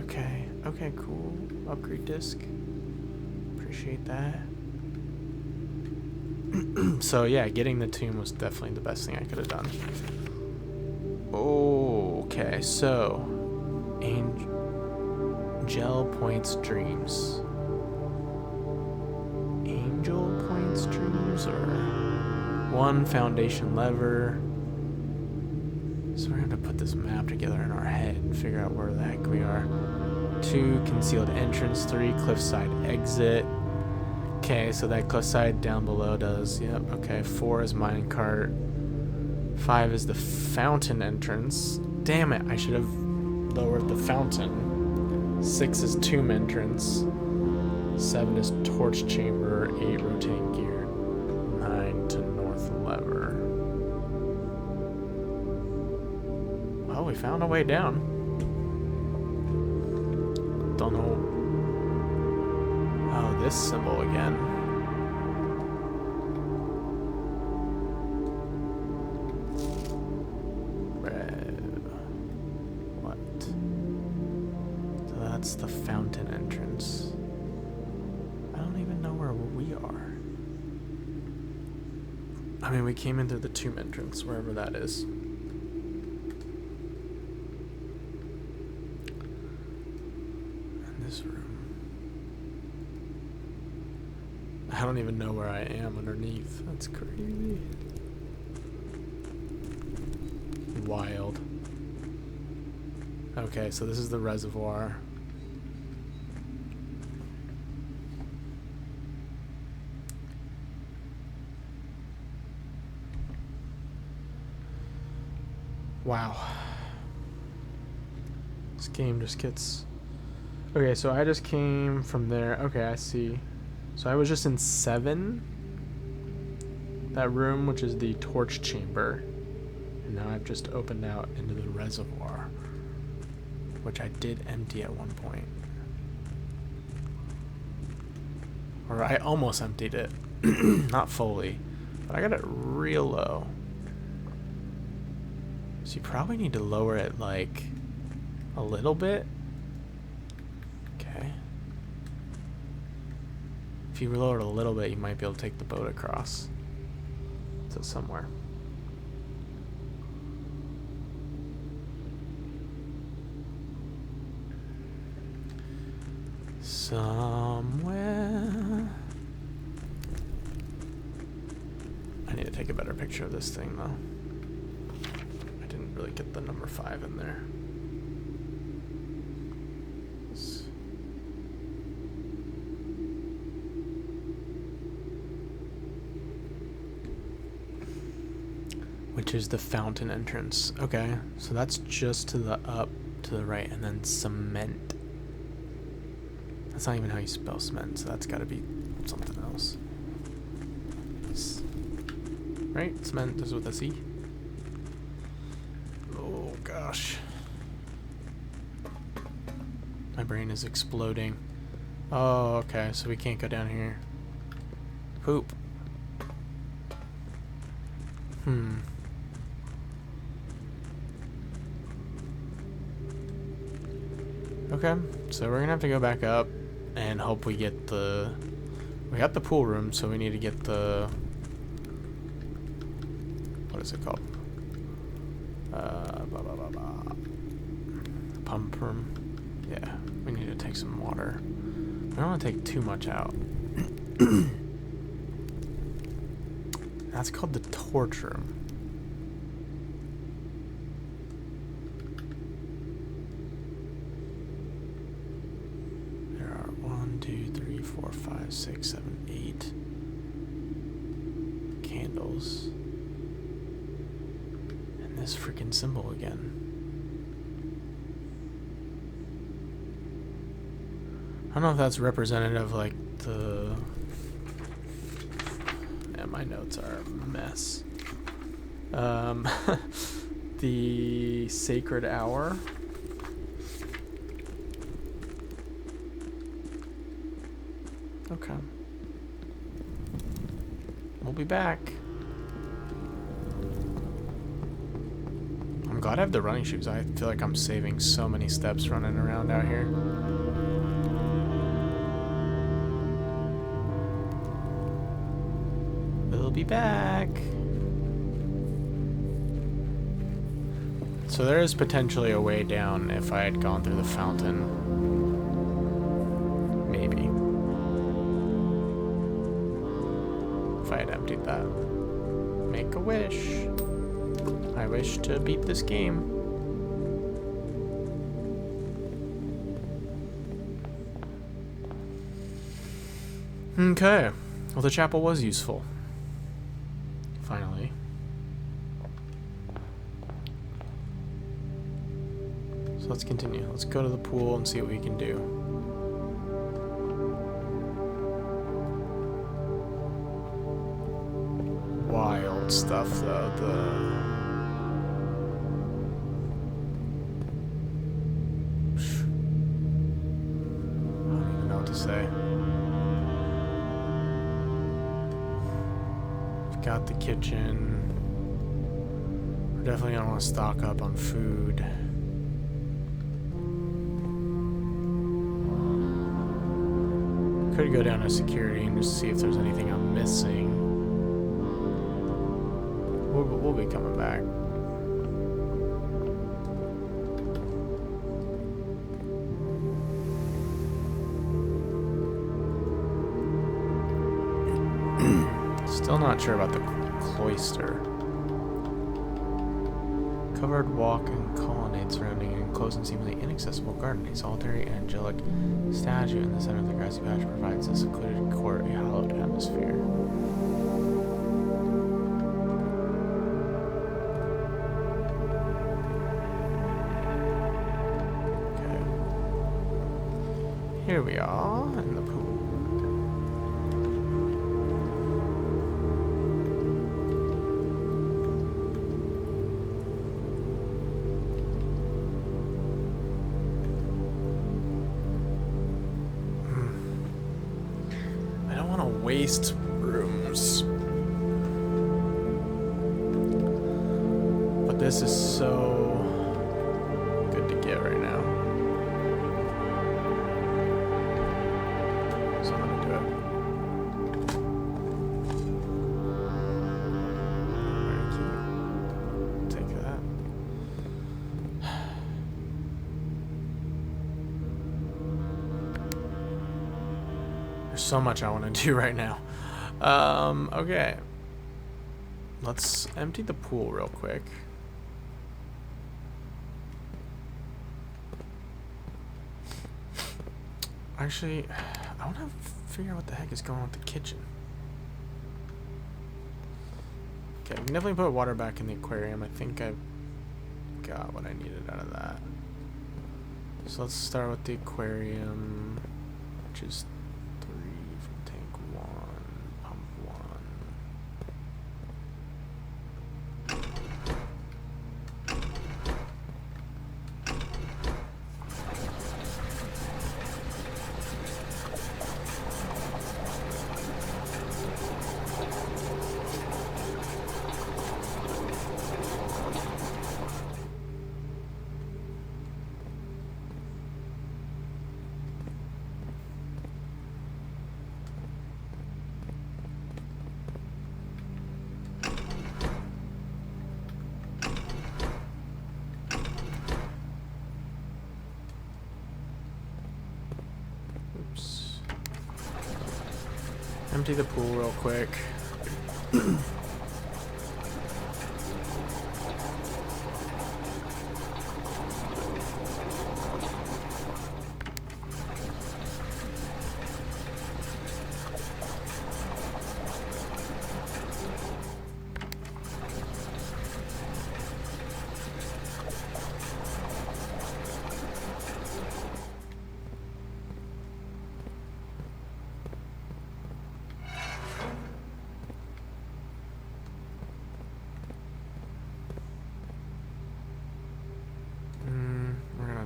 Okay. Okay, cool. Upgrade disc. Appreciate that. So yeah, getting the tomb was definitely the best thing I could have done. Okay, so Angel Point's dreams. Angel Point's dreams, or one foundation lever. So we're gonna put this map together in our head and figure out where the heck we are. 2 concealed entrance, 3 cliffside exit. Okay, so that cliffside down below does, yep, okay. 4 is minecart. 5 is the fountain entrance. Damn it, I should have lowered the fountain. 6 is tomb entrance. 7 is torch chamber. 8 rotating gear. 9 to north lever. Well, we found a way down. Don't know. Oh, this symbol again. What? So that's the fountain entrance. I don't even know where we are. I mean, we came in through the tomb entrance, wherever that is. And this room. I don't even know where I am underneath. That's crazy. Wild. Okay, so this is the reservoir. Wow. This game just gets... Okay, so I just came from there. Okay, I see. So I was just in 7. That room, which is the torch chamber. And now I've just opened out into the reservoir, which I did empty at one point. Or I almost emptied it. Not fully. But I got it real low. So you probably need to lower it like a little bit. Okay. If you lower it a little bit, you might be able to take the boat across to somewhere. Somewhere. I need to take a better picture of this thing though. I didn't really get the number 5 in there. Which is the fountain entrance. Okay, so that's just to the up, to the right, and then cement. That's not even how you spell cement, so that's gotta be something else. Right? Cement is with a C. Oh gosh. My brain is exploding. Oh, okay, so we can't go down here. Poop. Okay, so we're gonna have to go back up and hope we get the... We got the pool room, so we need to get the... What is it called? Pump room. Yeah, we need to take some water. I don't want to take too much out. That's called the torch room. There are 1, 2, 3, 4, 5, 6, 7, 8 candles. And this freaking symbol again. I don't know if that's representative, like the... Yeah, my notes are a mess. The sacred hour. Okay. We'll be back. I'm glad I have the running shoes. I feel like I'm saving so many steps running around out here. We'll be back. So there is potentially a way down if I had gone through the fountain. Maybe. If I had emptied that. Make a wish. I wish to beat this game. Okay. Well, the chapel was useful. Finally. So let's continue. Let's go to the pool and see what we can do. Wild stuff, though. I don't even know what to say. We've got the kitchen. We're definitely gonna want to stock up on food. Could go down to security and just see if there's anything I'm missing. We'll be coming back. Still not sure about the cloister. Covered walk and colonnade surrounding an enclosed and seemingly inaccessible garden. A solitary angelic statue in the center of the grassy patch provides a secluded court, a hallowed atmosphere. Okay. Here we are in the pool. Waste rooms. But this is so good to get right now. So I'm gonna do it. Take that. There's so much I want to do right now. Okay. Let's empty the pool real quick. Actually, I want to figure out what the heck is going on with the kitchen. Okay, we can definitely put water back in the aquarium. I think I got what I needed out of that. So let's start with the aquarium, which is 3 from tank 1, pump 1. Empty the pool real quick.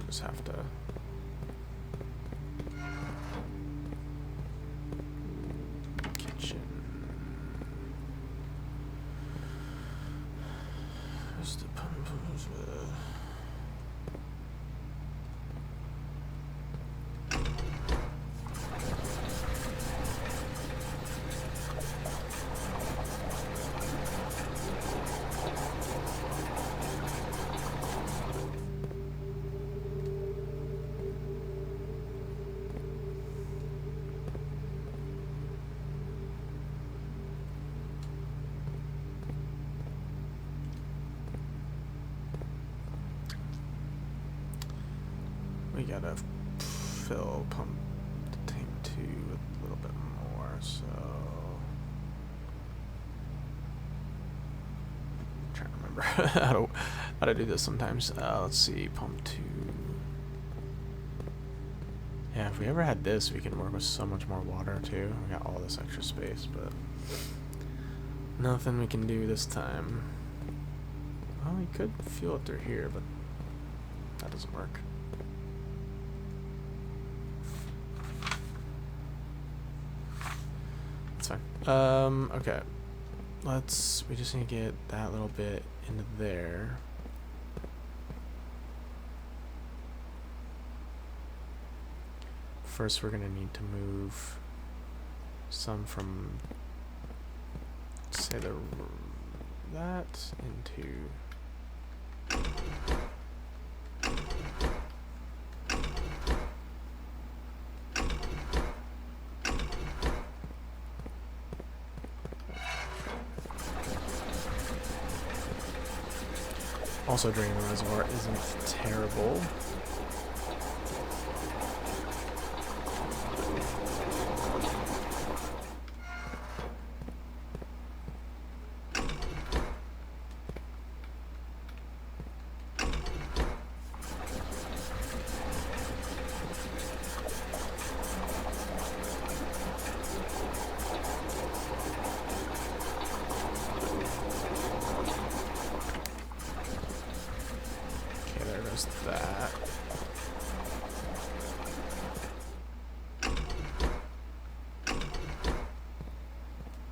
Just have to kitchen. Where's the pump? We gotta fill pump tank 2 with a little bit more, so I'm trying to remember how to do this sometimes. Let's see, pump 2. Yeah, if we ever had this, we can work with so much more water too. We got all this extra space, but nothing we can do this time. Well, we could fuel it through here, but that doesn't work. That's fine. Okay. We just need to get that little bit into there. First, we're gonna need to move some from, say, that into. Also, draining the reservoir isn't terrible. That.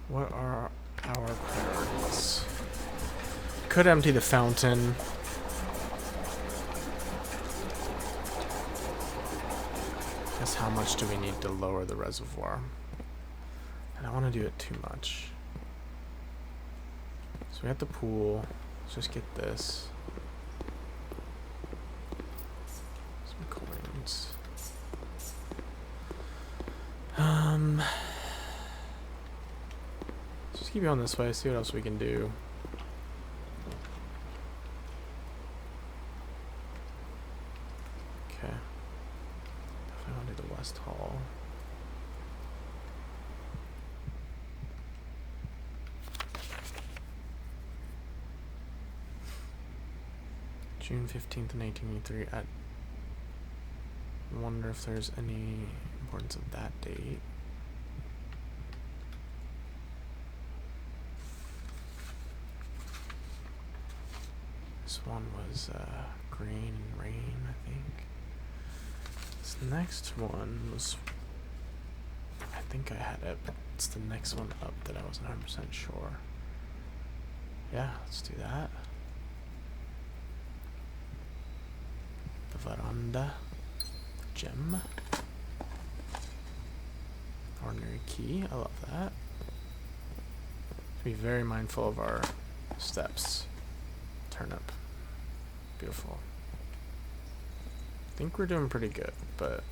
What are our priorities? Could empty the fountain. Guess how much do we need to lower the reservoir? I don't want to do it too much. So we have the pool. Let's just get this. Just keep going this way, see what else we can do. Okay. Definitely want to do the West Hall. June 15th, 1883. I wonder if there's any importance of that date. This one was Green and Rain, I think. This next one was, I think I had it, but it's the next one up that I wasn't 100% sure. Yeah, let's do that. The Veranda. Gem. Ordinary key, I love that. Be very mindful of our steps. Turnip. Beautiful. I think we're doing pretty good, but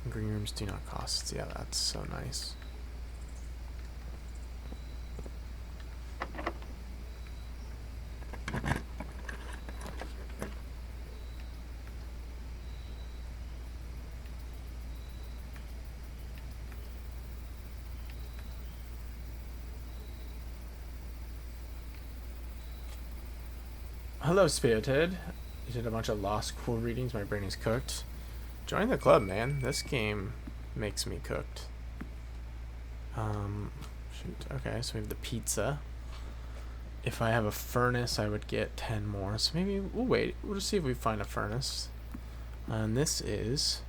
green rooms do not cost. Yeah, that's so nice. Hello, Spirited. You did a bunch of law school readings. My brain is cooked. Join the club, man. This game makes me cooked. Shoot. Okay, so we have the pizza. If I have a furnace, I would get 10 more. So maybe we'll wait. We'll just see if we find a furnace. And this is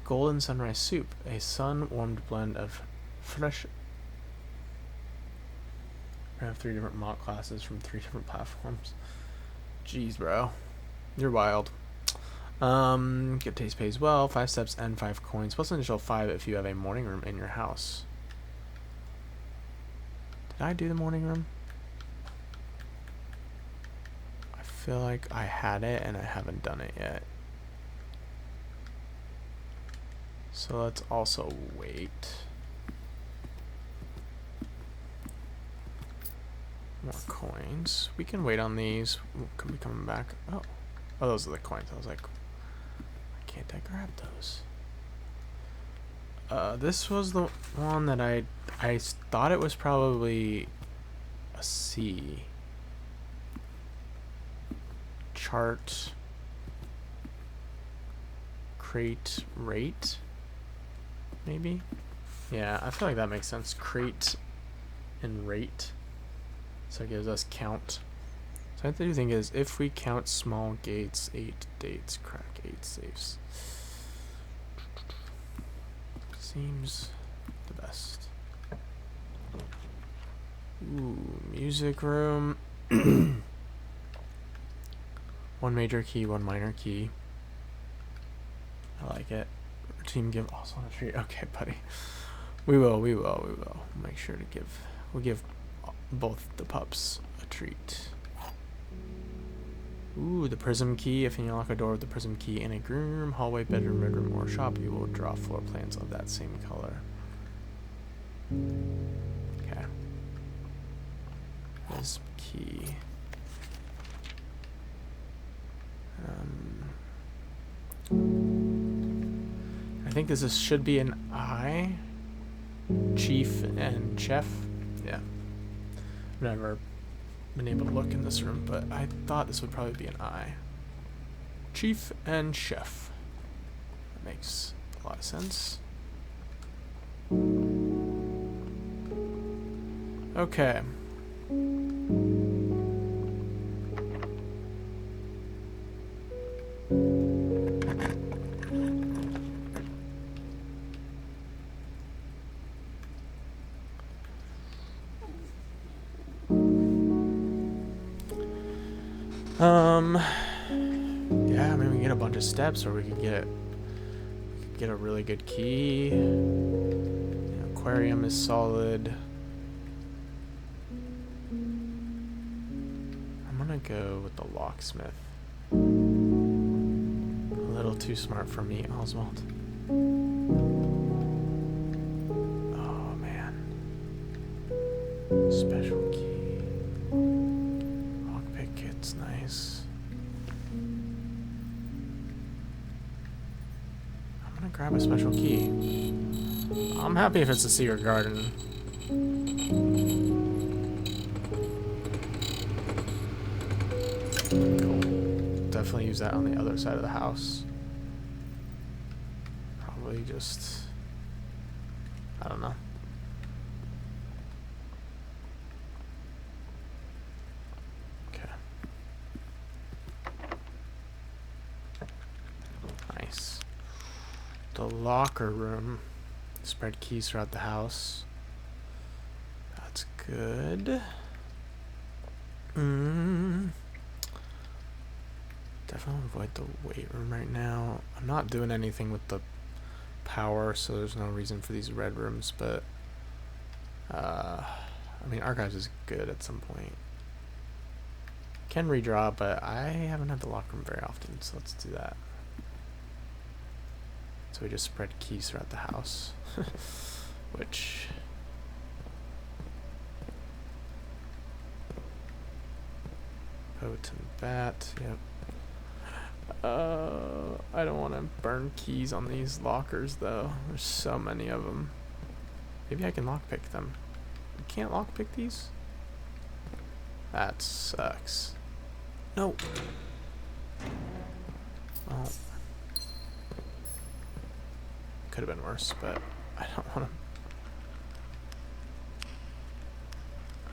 Golden Sunrise Soup, a sun-warmed blend of fresh. I have 3 different mock classes from 3 different platforms. Jeez, bro. You're wild. Get taste pays well. 5 steps and 5 coins. Plus an additional 5 if you have a morning room in your house. Did I do the morning room? I feel like I had it and I haven't done it yet. So let's also wait. More coins. We can wait on these. We'll be coming back. Oh, those are the coins. I was like, why can't I grab those? This was the one that I thought it was probably a C. Chart. Crate rate. Maybe. Yeah, I feel like that makes sense. Crate and rate. So it gives us count. So what I do think is if we count small gates, 8 dates, crack 8 safes. Seems the best. Ooh, music room. 1 major key, 1 minor key. I like it. Team give also on a tree. Okay, buddy. We will. Make sure to give. We'll give both the pups a treat. Ooh, the prism key. If you unlock a door with the prism key in a green room, hallway, bedroom, bedroom, or shop, you will draw floor plans of that same color. Okay. Prism key. I think this should be an I. Chief and chef. Yeah. I've never been able to look in this room, but I thought this would probably be an I. Chief and chef. That makes a lot of sense. Okay. Yeah, I mean, we can get a bunch of steps, or we could get a really good key. Aquarium is solid. I'm gonna go with the locksmith. A little too smart for me, Oswald. Oh man. Special key. Lockpick kit's nice. I'm gonna grab a special key. I'm happy if it's a secret garden. Cool. Definitely use that on the other side of the house. Probably just... I don't know. Okay. Nice. The locker room. Spread keys throughout the house. That's good. Definitely avoid the weight room right now. I'm not doing anything with the power, so there's no reason for these red rooms, but I mean, archives is good at some point. Can redraw, but I haven't had the locker room very often, so let's do that. So we just spread keys throughout the house. Which... Potent bat, yep. I don't want to burn keys on these lockers, though. There's so many of them. Maybe I can lockpick them. You can't lockpick these? That sucks. No! Well... could have been worse, but I don't want to.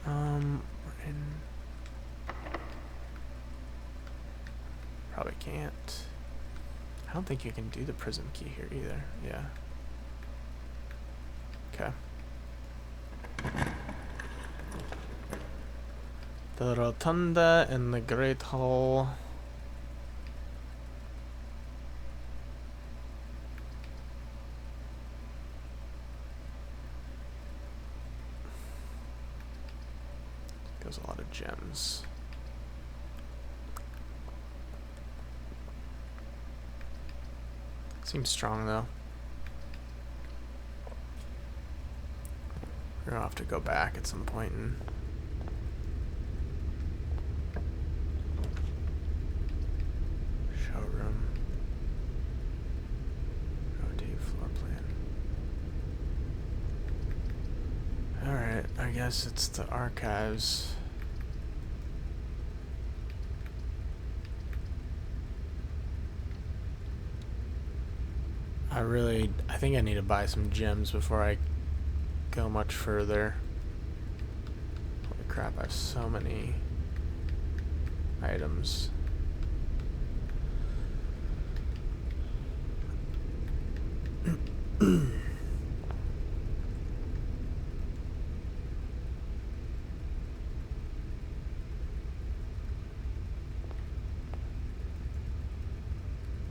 We're in. Probably can't. I don't think you can do the prism key here either. Yeah. Okay. The rotunda and the great hall. Goes a lot of gems. Seems strong though. We're gonna have to go back at some point and showroom. Rotate floor plan. Alright, I guess it's the archives. I think I need to buy some gems before I go much further. Holy crap, I have so many items.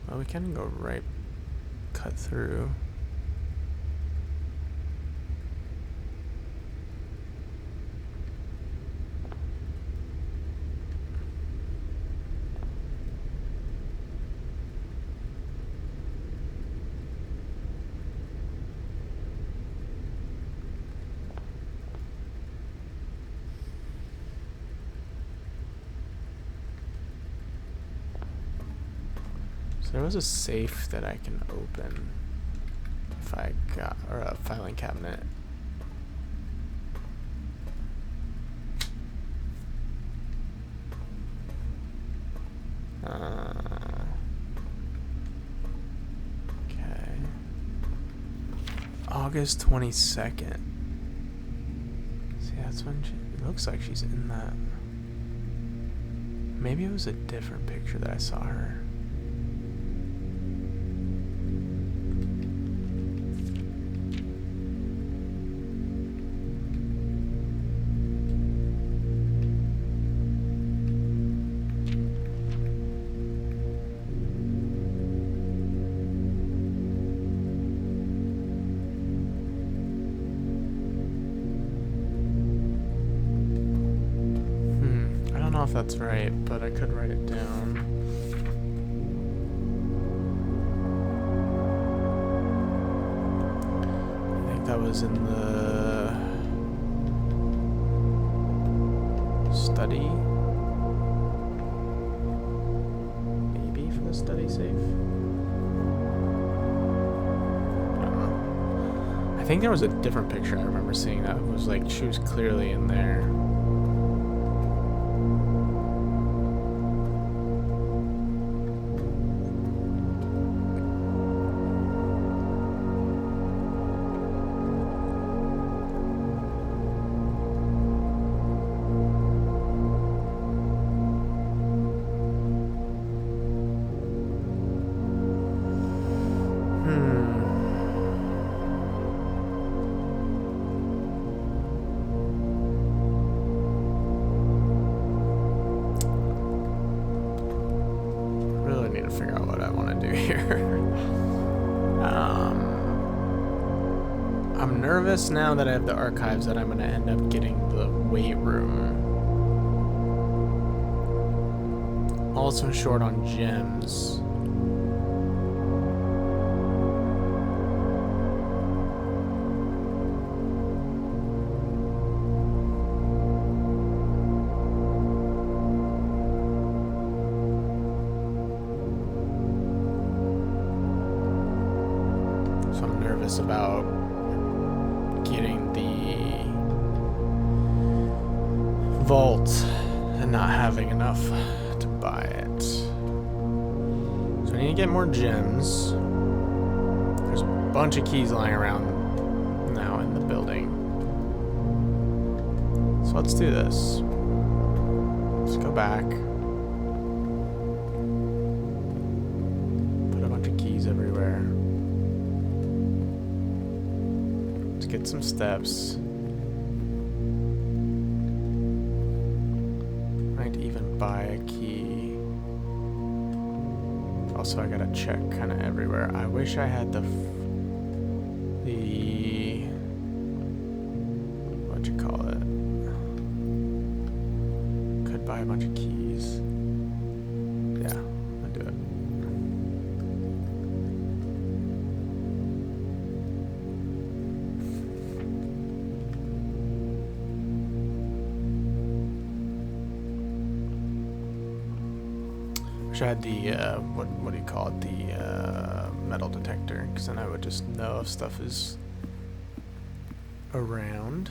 Well, we can go right, cut through. So there was a safe that I can open if I got, or a filing cabinet. Okay. August 22nd. See, that's when it looks like she's in that. Maybe it was a different picture that I saw her. I don't know if that's right, but I could write it down. I think that was in the study. Maybe for the study safe. I don't know. I think there was a different picture I remember seeing that was like she was clearly in there. Figure out what I want to do here. I'm nervous now that I have the archives that I'm going to end up getting the weight room. Also short on gems. About getting the vault and not having enough to buy it. So I need to get more gems. There's a bunch of keys lying around now in the building. So let's do this. Let's go back. Put a bunch of keys everywhere. Get some steps. Might even buy a key. Also, I gotta check kind of everywhere. I wish I had the what you call it? Could buy a bunch of keys. Yeah, I'll do it. I had the what do you call it, the metal detector, because then I would just know if stuff is around.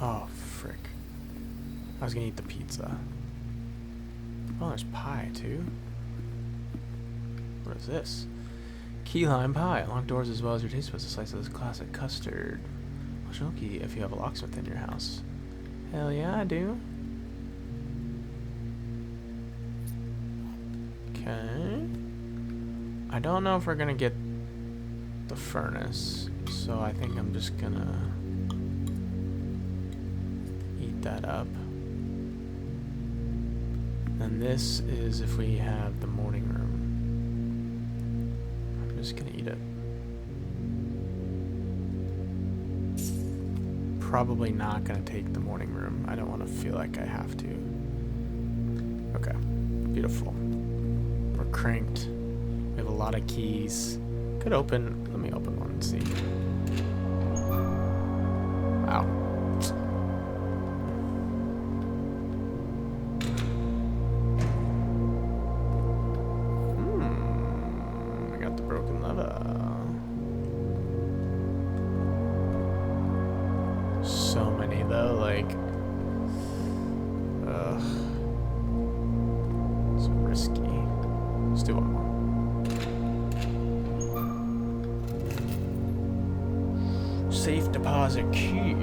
Oh frick, I was gonna eat the pizza. Oh, there's pie too. What is this? Key lime pie, locked doors as well as your taste buds. A slice of this classic custard. Well, if you have a locksmith in your house. Hell yeah, I do. Okay. I don't know if we're gonna get the furnace, so I think I'm just gonna eat that up. And this is if we have the morning room. I'm just gonna eat it. Probably not gonna take the morning room. I don't want to feel like I have to. Okay, beautiful. We're cranked. We have a lot of keys. Could open. Let me open one and see. Wow. though, like, it's risky. Let's do one more. Safe deposit key.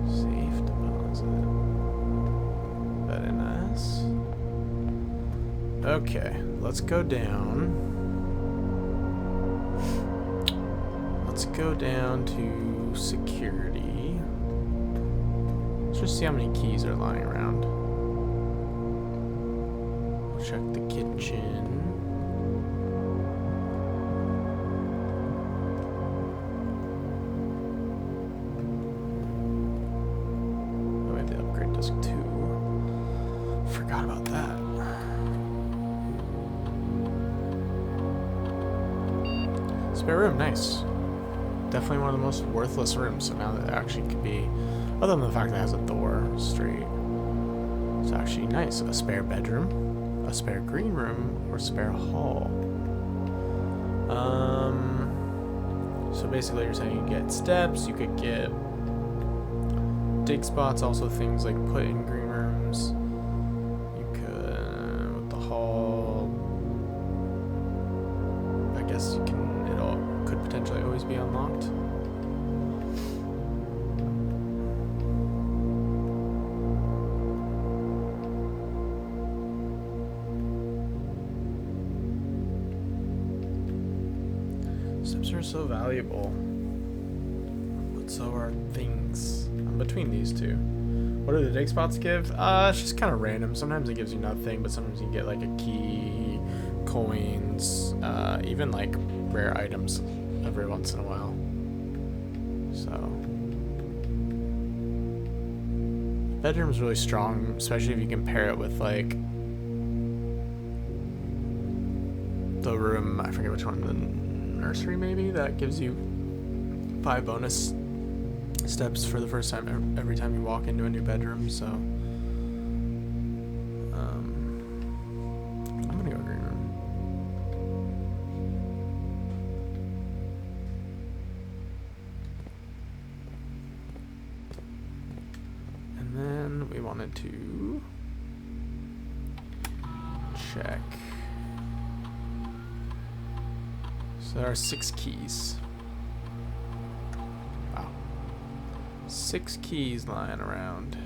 Safe deposit. Very nice. Okay, let's go down. Let's go down to security. Let's just see how many keys are lying around. We'll check the kitchen. Oh, we have the upgrade disc too. Forgot about that. Spare room, nice. Definitely one of the most worthless rooms, so now that it actually could be, other than the fact that it has a door straight, it's actually nice. A spare bedroom, a spare green room, or spare hall. So basically you're saying you get steps, you could get dig spots, also things like put in green rooms. You could, with the hall, I guess you can, it all could potentially always be unlocked. Steps are so valuable, but so are things. I'm between these two. What do the dig spots give? It's just kind of random. Sometimes it gives you nothing, but sometimes you get like a key, coins, even like rare items every once in a while. So bedroom's really strong, especially if you compare it with like the room, I forget which one, the nursery maybe, that gives you 5 bonus steps for the first time every time you walk into a new bedroom. So I'm gonna go green room. And then we wanted to check. So there are 6 keys. Wow. 6 keys lying around.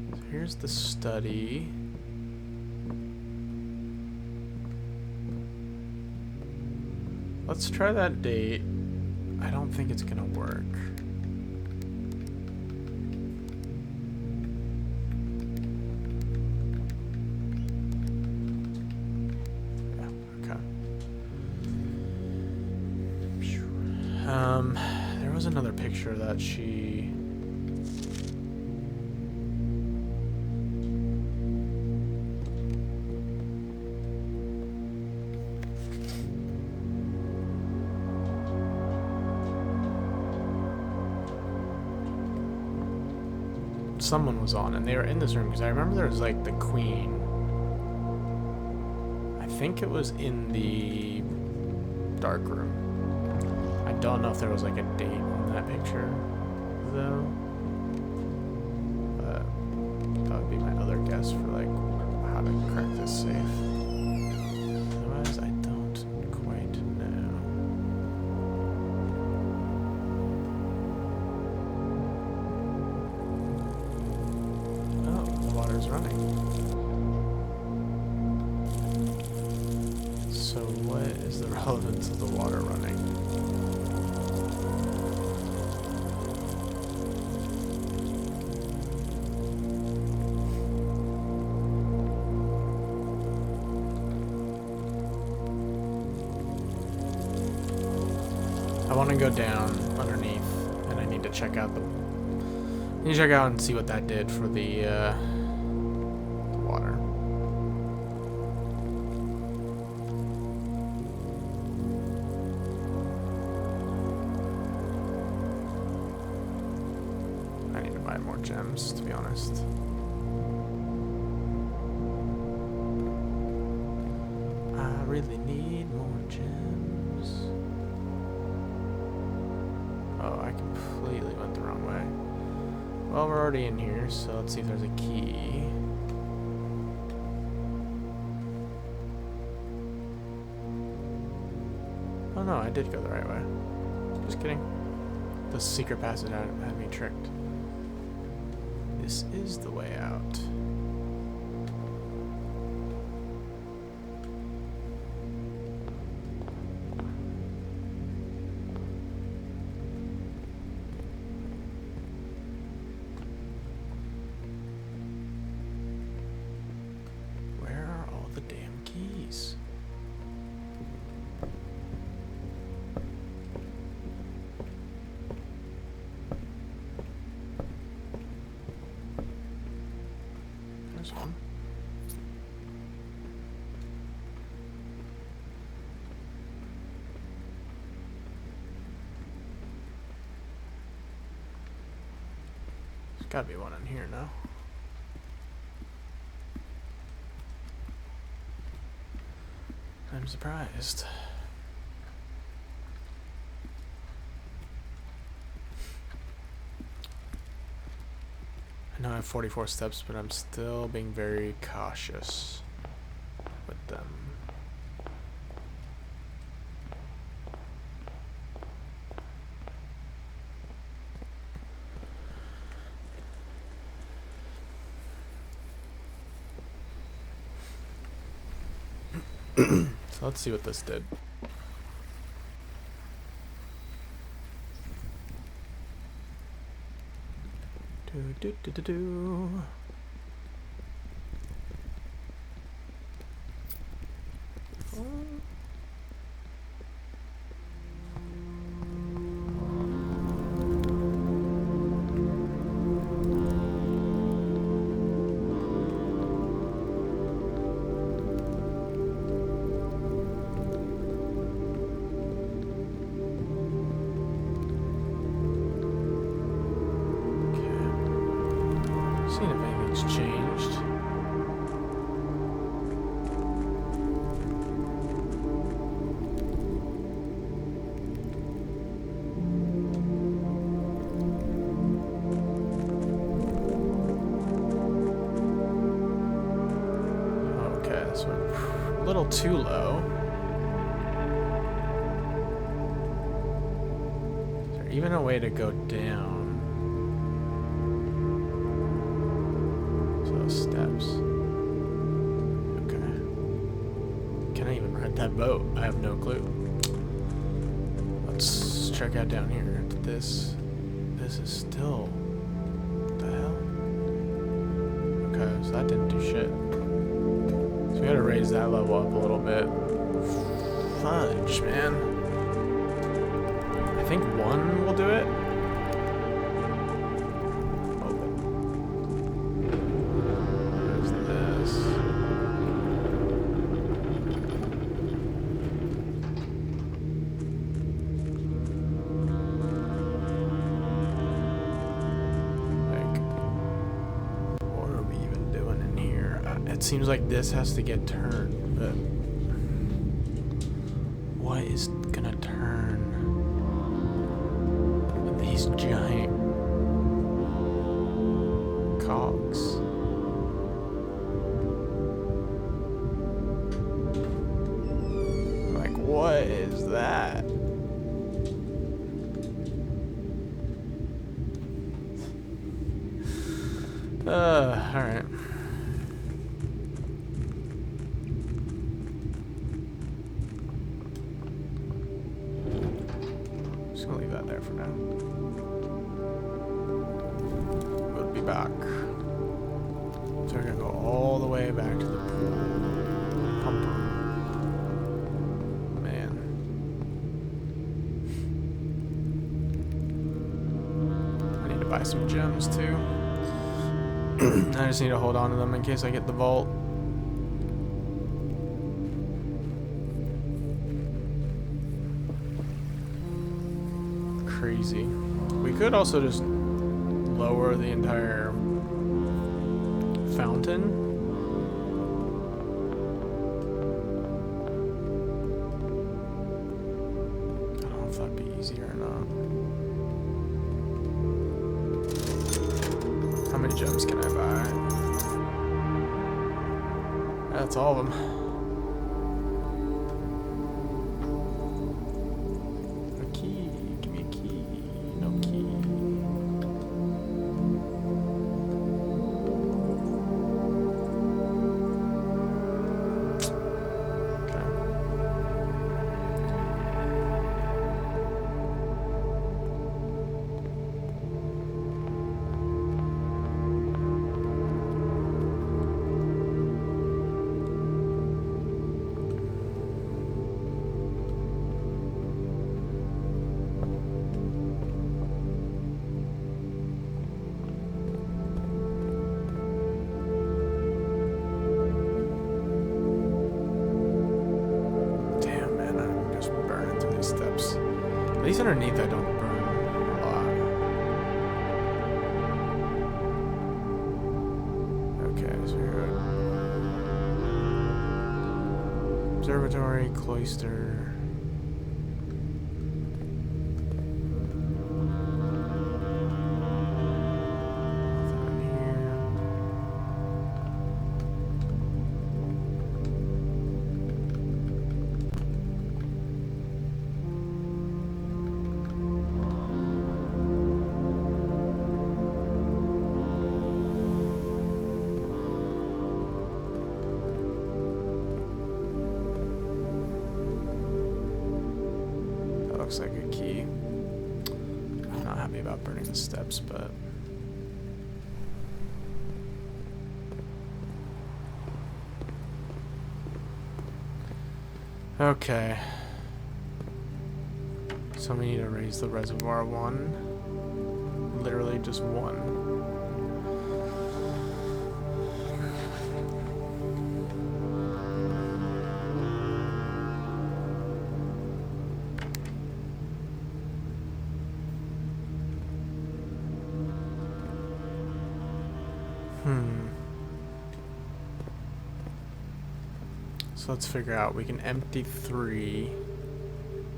So here's the study. Let's try that date. I don't think it's gonna work. There was another picture that she... someone was on, and they were in this room, because I remember there was like the queen. I think it was in the dark room. I don't know if there was like a date on that picture, though. But that would be my other guess for like how to crack this safe. Otherwise, I don't quite know. Oh, the water's running. So what is the relevance of the water running? I want to go down underneath, and I need to check out and see what that did for the water. I need to buy more gems, to be honest. Well, we're already in here, so let's see if there's a key. Oh no, I did go the right way. Just kidding. The secret passage had me tricked. This is the way out. Where are all the damn keys? There's one. There's gotta be one in here now. I'm surprised. I know I have 44 steps, but I'm still being very cautious with them. So let's see what this did. Do, do, do, do, do. Seeing if anything's changed. Okay, this went a little too low. Is there even a way to go down? Steps. Okay. Can I even ride that boat? I have no clue. Let's check out down here. This is still. What the hell? Okay, so that didn't do shit. So we gotta raise that level up a little bit. Fudge, man. I think one will do it. It seems like this has to get turned, but what is gonna turn these giant cogs? Like, what is that? Alright. Just gonna leave that there for now. We'll be back. So we're gonna go all the way back to the pool. Pump room. Man. I need to buy some gems too. I just need to hold on to them in case I get the vault. Crazy. We could also just lower the entire fountain. I don't know if that'd be easier or not. gems can I buy? That's all of them. A key. Give me a key. No key. At least underneath I don't burn a lot. Okay, so we're at observatory, cloister. Nothing in here. Looks like a key. I'm not happy about burning the steps, but okay. So we need to raise the reservoir one. Literally just one. So let's figure out, we can empty 3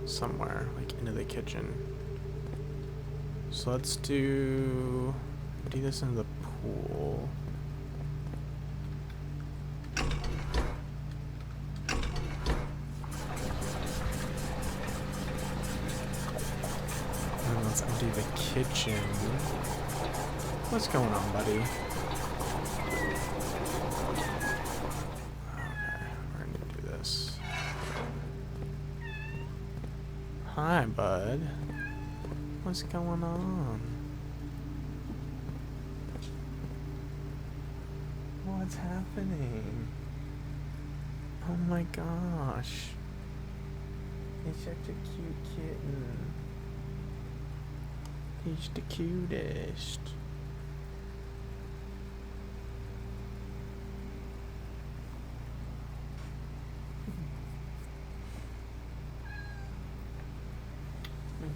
somewhere, like into the kitchen. So let's empty this into the pool. And let's empty the kitchen. What's going on, buddy? Hi, bud. What's going on? What's happening? Oh my gosh. He's such a cute kitten. He's the cutest.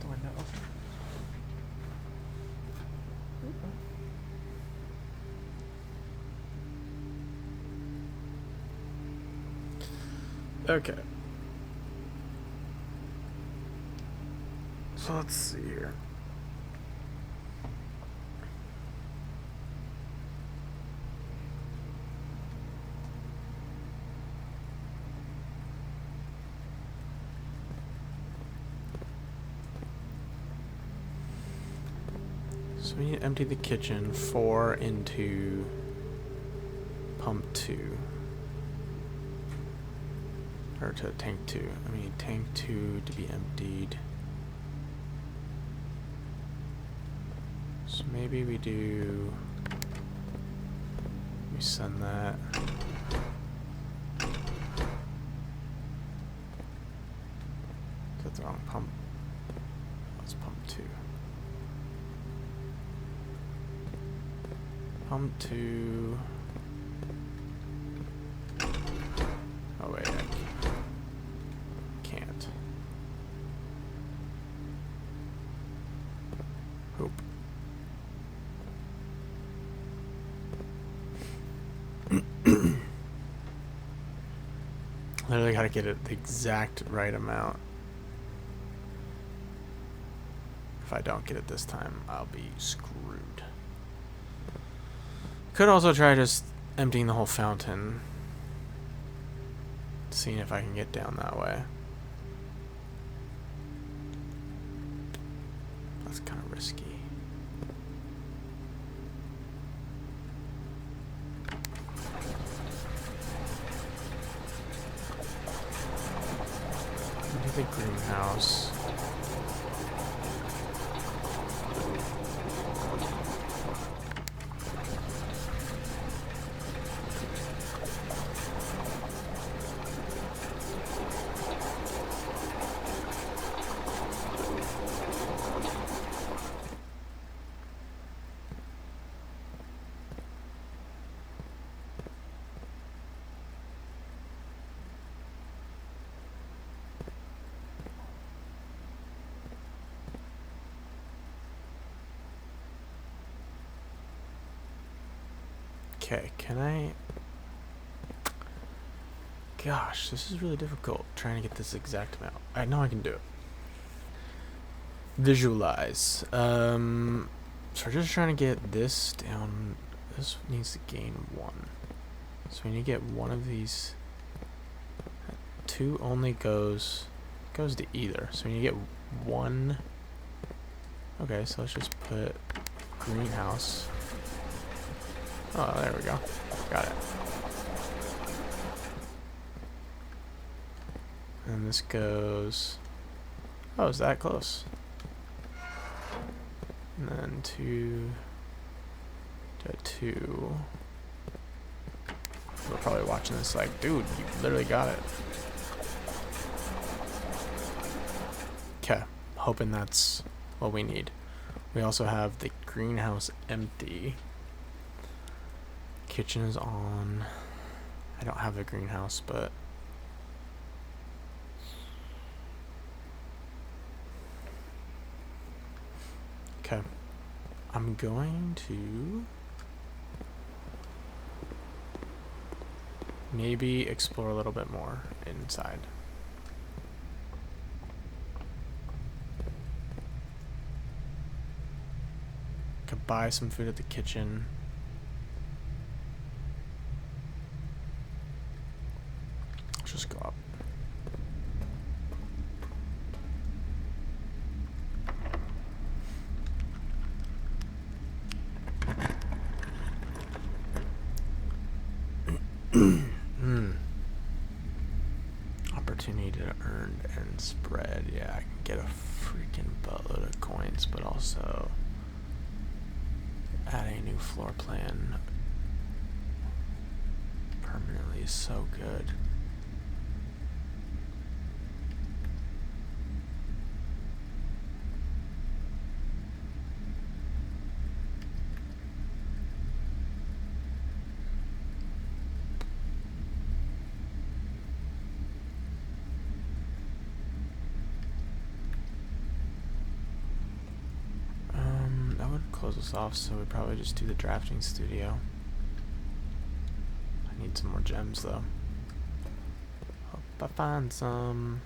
The window open. Okay. So let's see here. So we need to empty the kitchen 4 into pump 2. Or to tank 2. I mean tank 2 to be emptied. So maybe we send that. That's the wrong pump. That's pump 2. Pump 2. Oh wait, I can't. Hope. Literally gotta get it the exact right amount. If I don't get it this time, I'll be screwed. Could also try just emptying the whole fountain. Seeing if I can get down that way. That's kind of risky. Into the greenhouse. Okay, can I... Gosh, this is really difficult trying to get this exact amount. I know I can do it. Visualize. So we're just trying to get this down. This needs to gain 1. So we need to get one of these. 2 only goes to either. So we need to get 1. Okay, so let's just put greenhouse. Oh, there we go. Got it. And this goes... Oh, is that close? And then 2 to 2. We're probably watching this like, dude, you literally got it. Okay, hoping that's what we need. We also have the greenhouse empty. Kitchen is on. I don't have the greenhouse, but okay. I'm going to maybe explore a little bit more inside. Could buy some food at the kitchen. Let's just go up. Opportunity to earn and spread. Yeah, I can get a freaking buttload of coins, but also add a new floor plan permanently is so good. Close this off, so we probably just do the drafting studio. I need some more gems though. Hope I find some.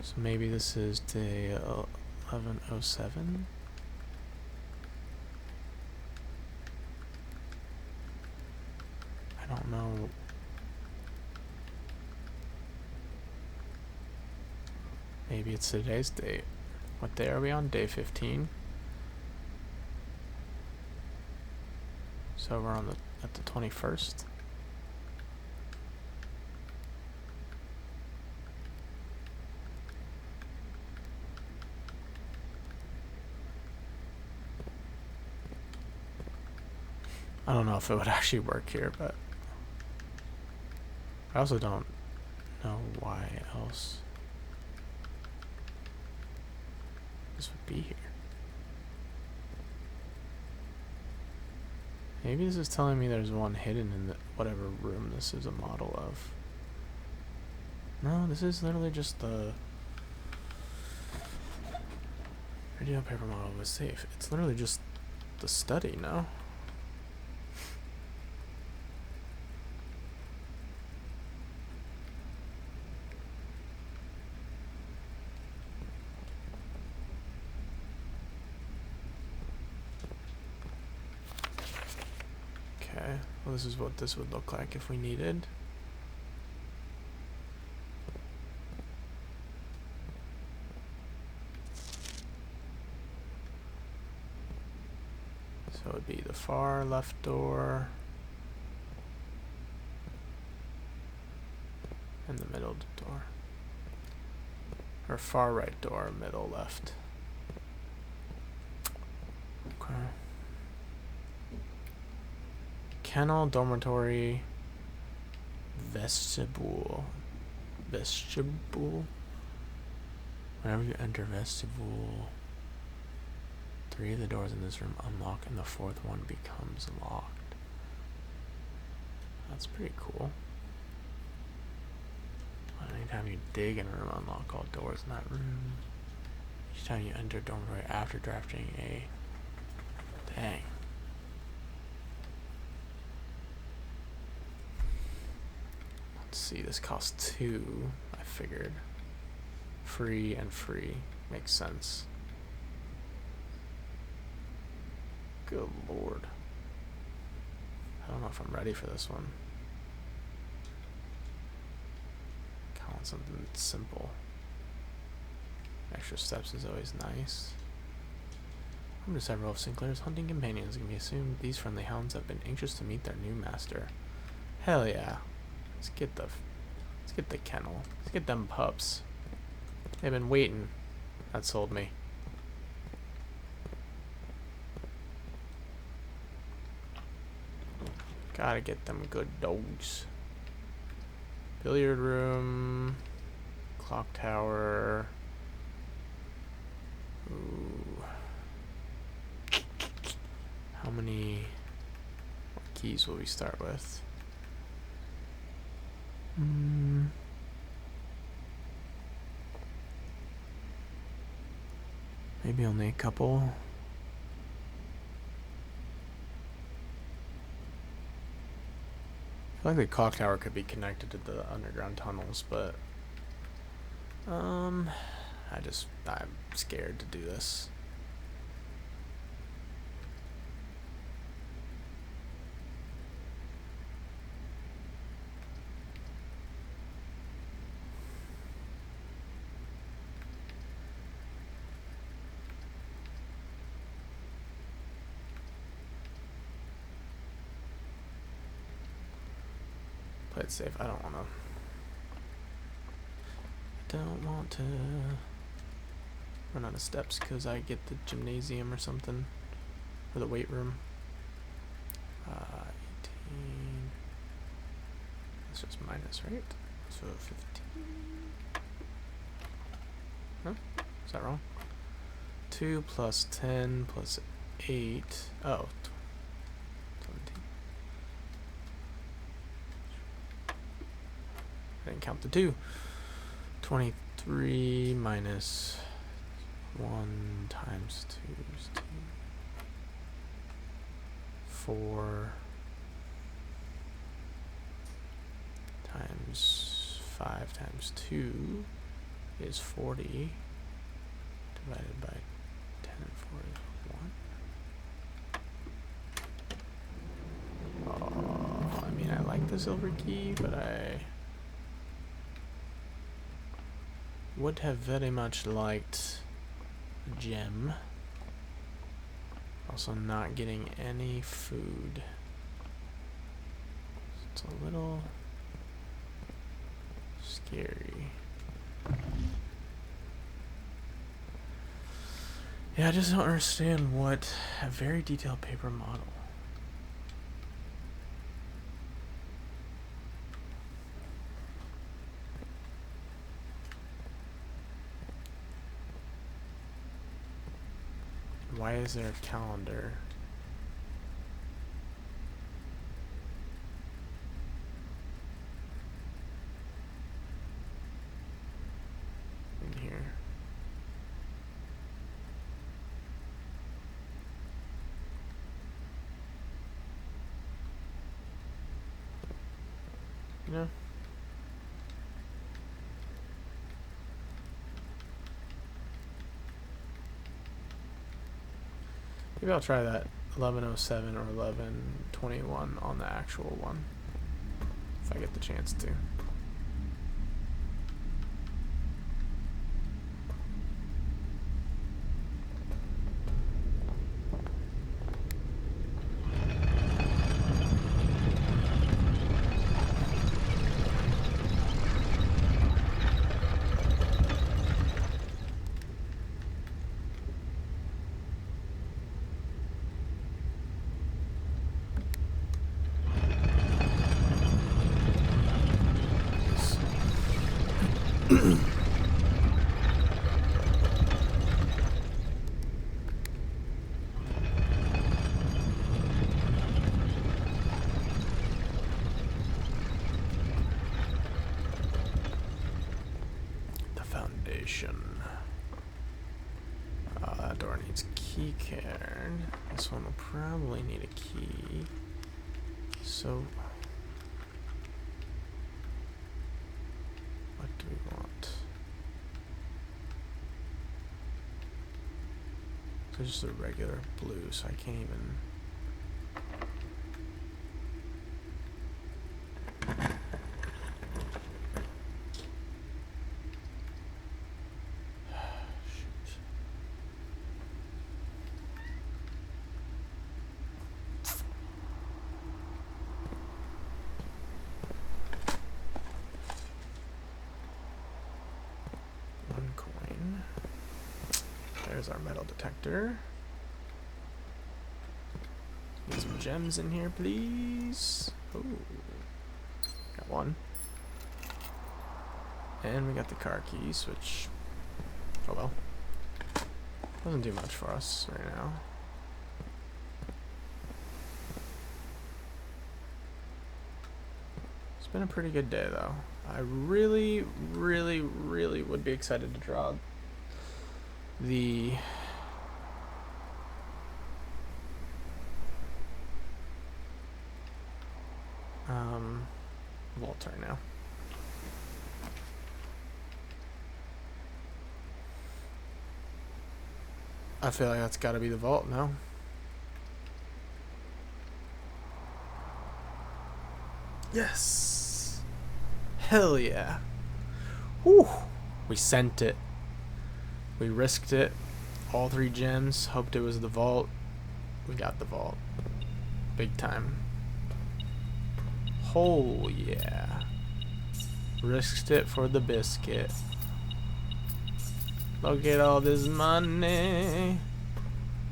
So maybe this is day 1107. I don't know. Maybe it's today's date. What day are we on? Day 15. So we're on at the 21st. I don't know if it would actually work here, but I also don't know why else this would be here. Maybe this is telling me there's one hidden in the whatever room this is a model of. No, this is literally just the radio paper model was safe. It's literally just the study, no? Okay, well this is what this would look like if we needed. So it would be the far left door and the middle door. Or far right door, middle left. Okay. Kennel, dormitory, vestibule. Vestibule? Whenever you enter vestibule, 3 of the doors in this room unlock and the 4th one becomes locked. That's pretty cool. Anytime you dig in a room, unlock all doors in that room. Each time you enter dormitory after drafting a... Dang. Let's see, this costs 2, I figured. Free and free. Makes sense. Good lord. I don't know if I'm ready for this one. I want something simple. Extra steps is always nice. Welcome to several of Sinclair's hunting companions. It can be assumed these friendly hounds have been anxious to meet their new master. Hell yeah. Let's get the kennel. Let's get them pups. They've been waiting. That sold me. Gotta get them good dogs. Billiard room. Clock tower. Ooh. How many keys will we start with? Maybe only a couple. I feel like the clock tower could be connected to the underground tunnels, but I'm scared to do this. Play it safe. I don't want to run out of steps because I get the gymnasium or something, or the weight room. 18. That's just minus, right? So 15. Huh? Is that wrong? 2 plus 10 plus 8. Oh. 17. I didn't count the 2. 23 minus 1 times 2 is 2. 4 times 5 times 2 is 40. Divided by 10 and 4 is 1. Oh, I mean, I like the silver key, but I would have very much liked a gem. Also not getting any food. It's a little scary. Yeah, I just don't understand what a very detailed paper model. Why is there a calendar? In here. No. Maybe I'll try that 1107 or 1121 on the actual one, if I get the chance to. That door needs key card. This one will probably need a key. So, what do we want? So just a regular blue, so I can't even. There's our metal detector. Need some gems in here, please. Ooh. Got one. And we got the car keys, which, oh well, doesn't do much for us right now. It's been a pretty good day, though. I really, really, really would be excited to draw the vault right now. I feel like that's got to be the vault now. Yes. Hell yeah. Whew. We sent it. We risked it. All 3 gems. Hoped it was the vault. We got the vault. Big time. Oh yeah. Risked it for the biscuit. Look at all this money.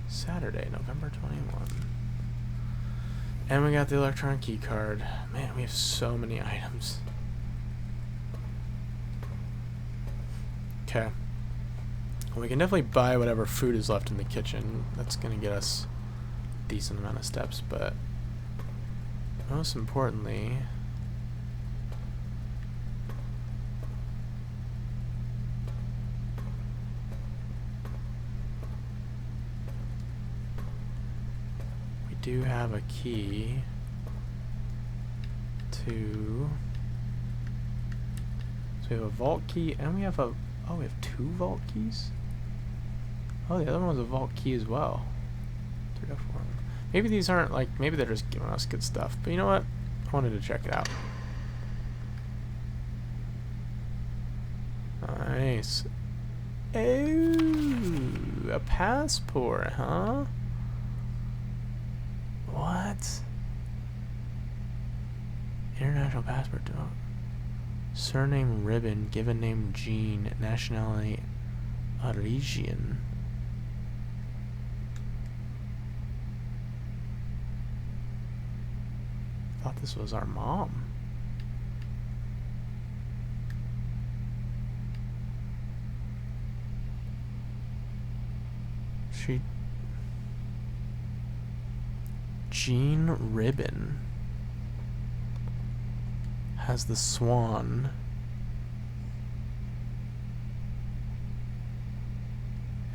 Saturday, November 21. And we got the electronic key card. Man, we have so many items. Okay. We can definitely buy whatever food is left in the kitchen. That's going to get us a decent amount of steps, but most importantly, we do have a key to, so we have a vault key and we have a, oh, we have 2 vault keys? Oh, the other one was a vault key as well. 3 or 4. Maybe these aren't like, maybe they're just giving us good stuff. But you know what? I wanted to check it out. Nice. Oh, a passport, huh? What? International passport dog. Surname Ribbon, given name Jean, nationality Arigian. Thought this was our mom. Jean Ribbon has the swan.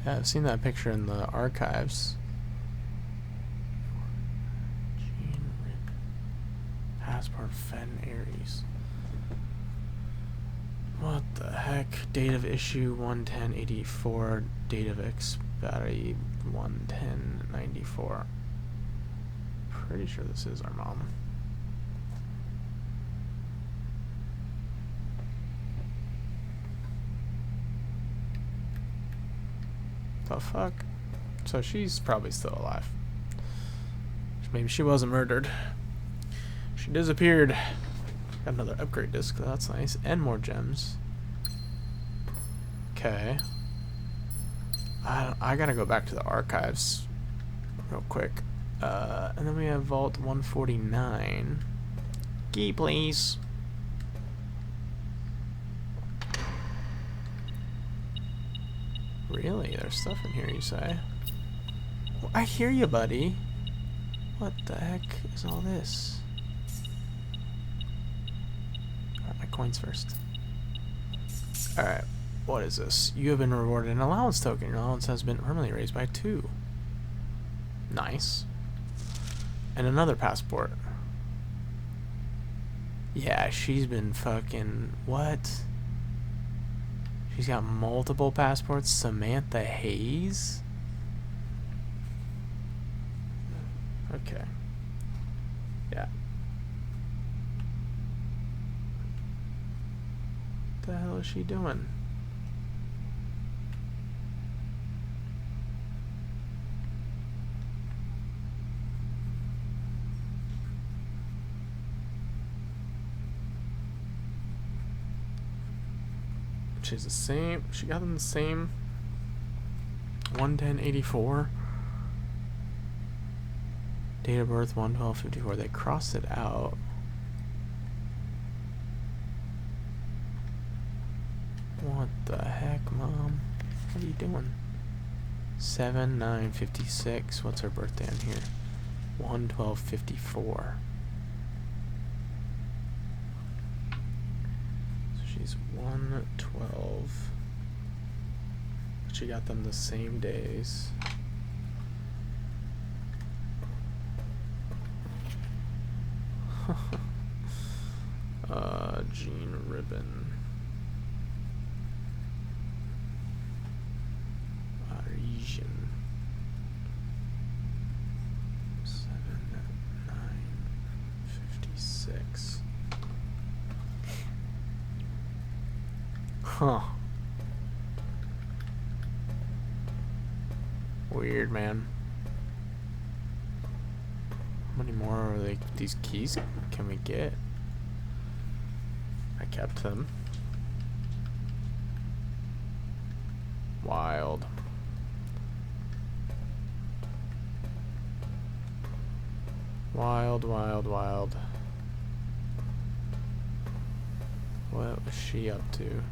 Yeah, I've seen that picture in the archives. Jean Ribbon. Passport Fen Aries. What the heck? Date of issue 11084. Date of expiry 11094. pretty sure this is our mom. The fuck? So she's probably still alive. Maybe she wasn't murdered. She disappeared. Got another upgrade disc, that's nice. And more gems. Okay. I gotta go back to the archives real quick. And then we have Vault 149. Key, please. Really? There's stuff in here, you say? Well, I hear you, buddy. What the heck is all this? Alright, my coins first. Alright, what is this? You have been rewarded an allowance token. Your allowance has been permanently raised by 2. Nice. And another passport. Yeah, she's been fucking... What? She's got multiple passports. Samantha Hayes? Okay. Yeah. What the hell is she doing? She's the same. She got them the same. 11084. Date of birth 11254. They crossed it out. What the heck, Mom? What are you doing? 7/9/56. What's her birthday on here? 11254. So she's 112. She got them the same days. Jean Ribbon. Parisian. 7/9/56. Huh. Weird, man. How many more of these keys can we get? I kept them. Wild. Wild, wild, wild. What was she up to?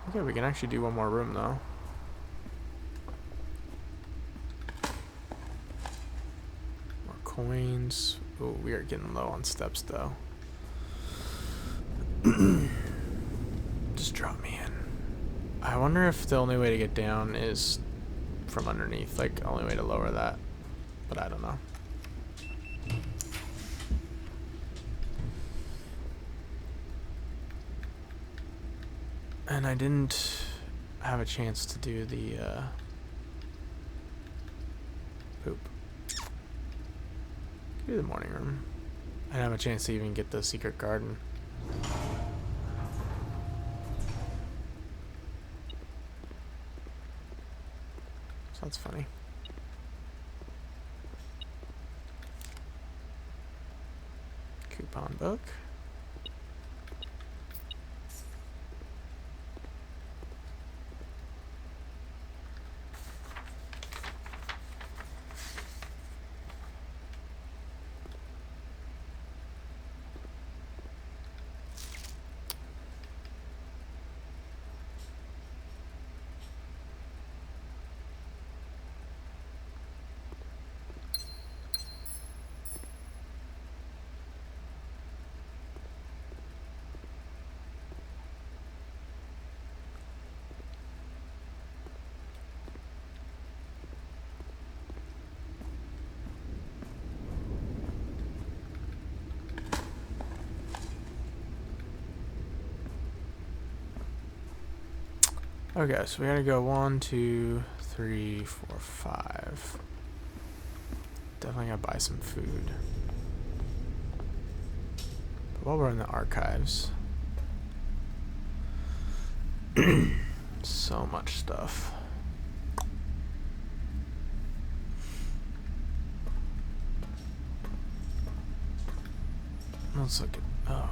Okay, we can actually do one more room though. More coins. Oh, we are getting low on steps though. Just drop me in. I wonder if the only way to get down is from underneath, like only way to lower that. But I don't know. And I didn't have a chance to do the poop. Do the morning room. I didn't have a chance to even get the secret garden. So that's funny. Coupon book. Okay, so we gotta go 1, 2, 3, 4, 5. Definitely gotta buy some food. But while we're in the archives, so much stuff. Let's look at. Oh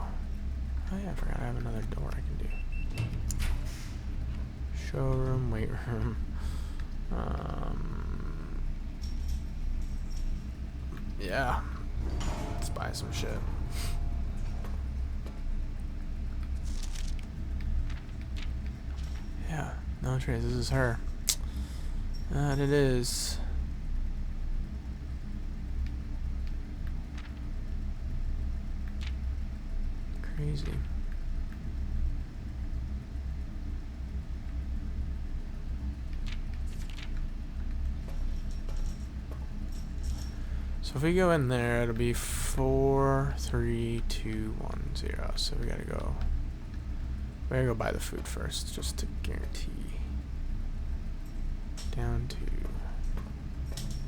yeah, I forgot I have another door I can do. Showroom, weight room. Yeah. Let's buy some shit. Yeah, no trace. This is her. And it is. Crazy. So if we go in there, it'll be 4, 3, 2, 1, 0. So we gotta go. We gotta go buy the food first, just to guarantee. Down to.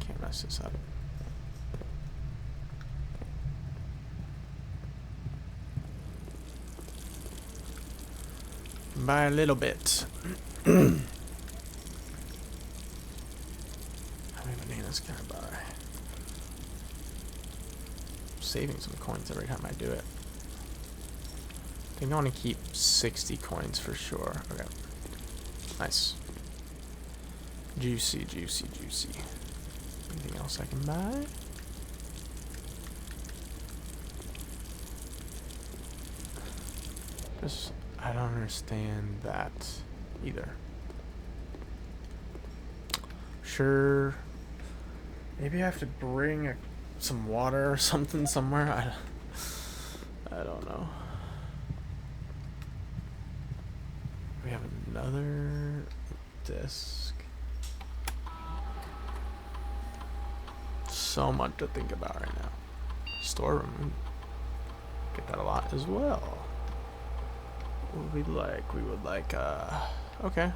Can't mess this up. By a little bit. How many bananas can I buy? Saving some coins every time I do it. I think I want to keep 60 coins for sure. Okay. Nice. Juicy, juicy, juicy. Anything else I can buy? Just, I don't understand that either. Sure. Maybe I have to bring some water or something somewhere. I don't know. We have another disc. So much to think about right now. Storeroom. Get that a lot as well. What would we like? We would like, okay.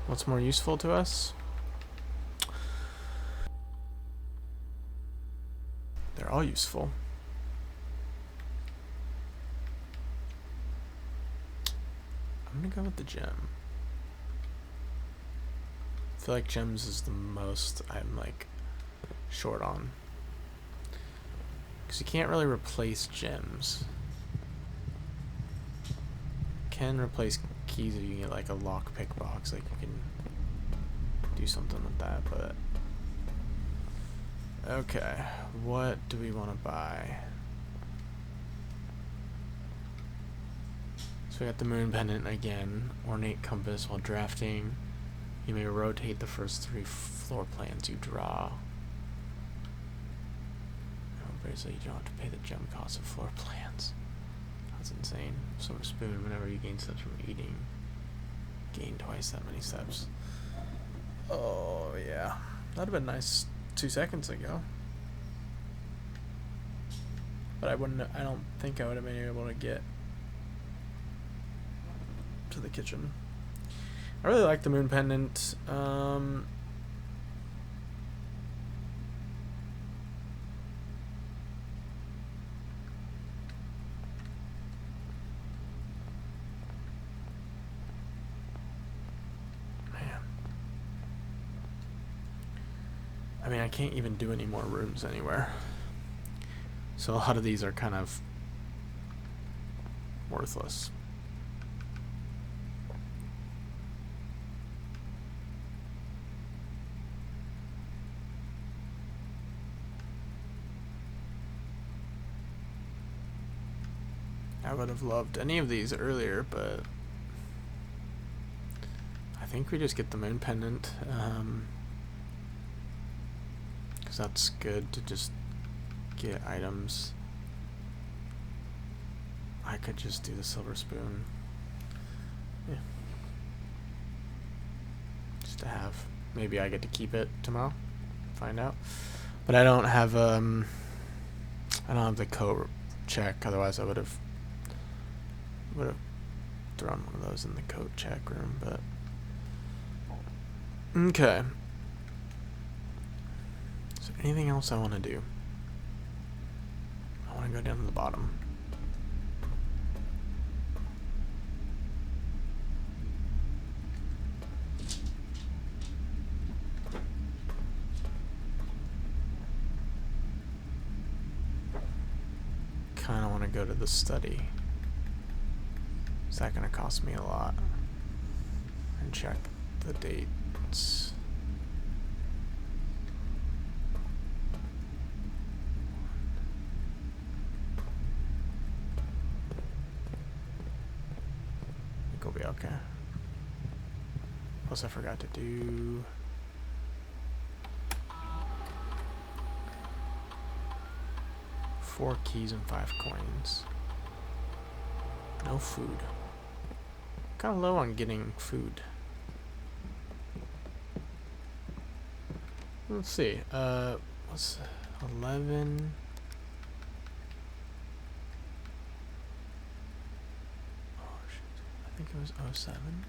What's more useful to us? They're all useful. I'm gonna go with the gem. I feel like gems is the most I'm like short on. Because you can't really replace gems. Can replace keys if you can get like a lockpick box, like you can do something with that, but okay, what do we want to buy? So we got the moon pendant again. Ornate compass. While drafting, you may rotate the first 3 floor plans you draw. So you don't have to pay the gem cost of floor plans. That's insane. Silver spoon. Whenever you gain steps from eating, gain twice that many steps. Oh yeah, that'd have been nice 2 seconds ago. But I don't think I would have been able to get to the kitchen. I really like the moon pendant. I mean, I can't even do any more rooms anywhere. So a lot of these are kind of worthless. I would have loved any of these earlier, but I think we just get the moon pendant. Because that's good to just get items. I could just do the silver spoon. Yeah. Just to have. Maybe I get to keep it tomorrow. Find out. But I don't have the coat check, otherwise I would have thrown one of those in the coat check room, but Okay. Is there anything else I want to do? I want to go down to the bottom. Kind of want to go to the study. Is that going to cost me a lot? And check the dates. I think we'll be okay. Plus I forgot to do... Four keys and 5 coins. No food. Kind of low on getting food. Let's see. What's 11? Oh shit! I think it was 07.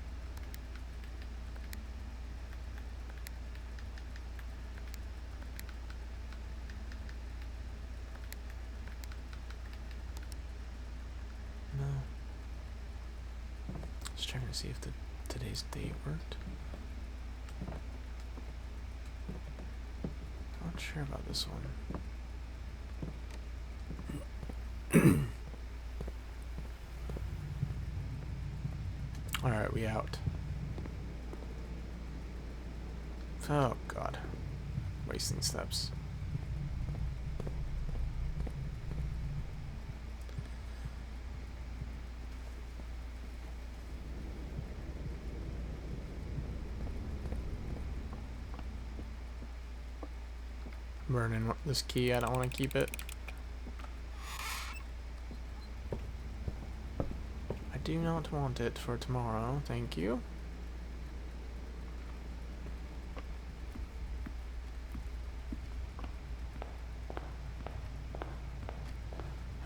No. Just checking to see if today's date worked. Not sure about this one. Alright, we out. Oh god. Wasting steps. Burning this key, I don't want to keep it. I do not want it for tomorrow, thank you.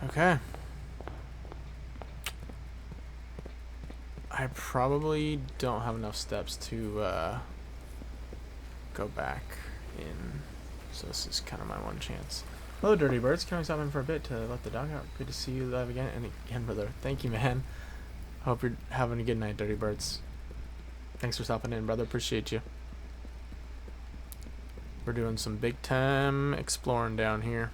Okay. I probably don't have enough steps to go back in. So this is kind of my one chance. Hello, Dirty Birds. Can I stop in for a bit to let the dog out? Good to see you live again. And again, brother. Thank you, man. Hope you're having a good night, Dirty Birds. Thanks for stopping in, brother. Appreciate you. We're doing some big time exploring down here.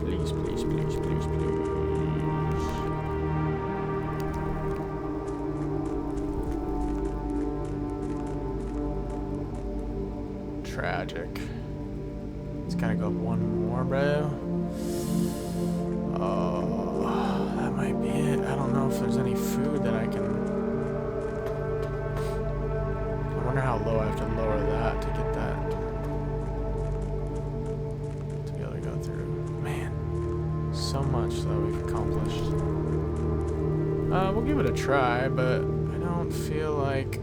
Please, please, please, please, please. Tragic. It's gotta go up one more, bro. Oh, that might be it. I don't know if there's any food that I can... I wonder how low I have to lower that to get that. To be able to go through. Man, so much that we've accomplished. We'll give it a try, but I don't feel like...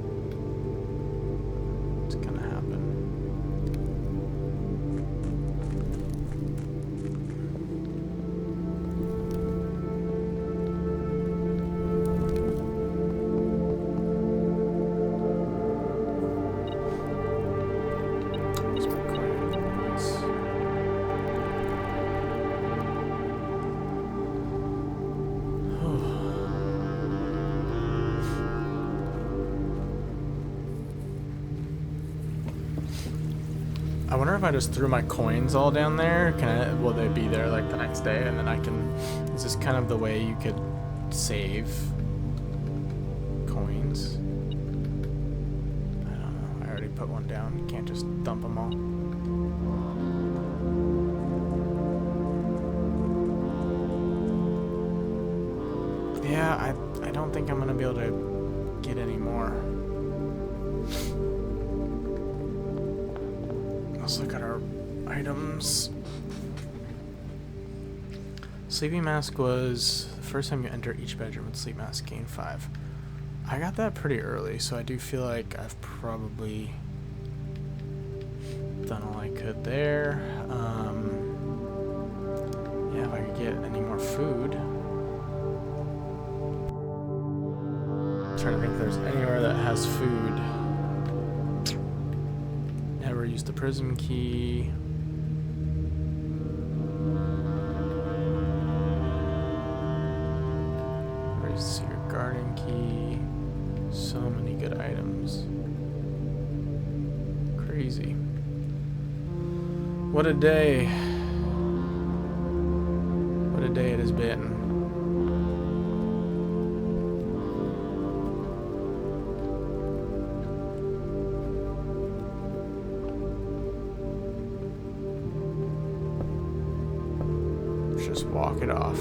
I wonder if I just threw my coins all down there, will they be there like the next day, and then I can, is this kind of the way you could save coins? I don't know, I already put one down, you can't just dump them all. Yeah, I don't think I'm gonna be able to get any more. Let's look at our items. Sleeping mask was the first time you enter each bedroom with sleep mask, gain 5. I got that pretty early, so I do feel like I've probably done all I could there. Yeah, if I could get any more food. I'm trying to think if there's anywhere that has food. Never used the prism key. Never used the secret garden key. So many good items. Crazy. What a day. What a day it has been. Let's just walk it off.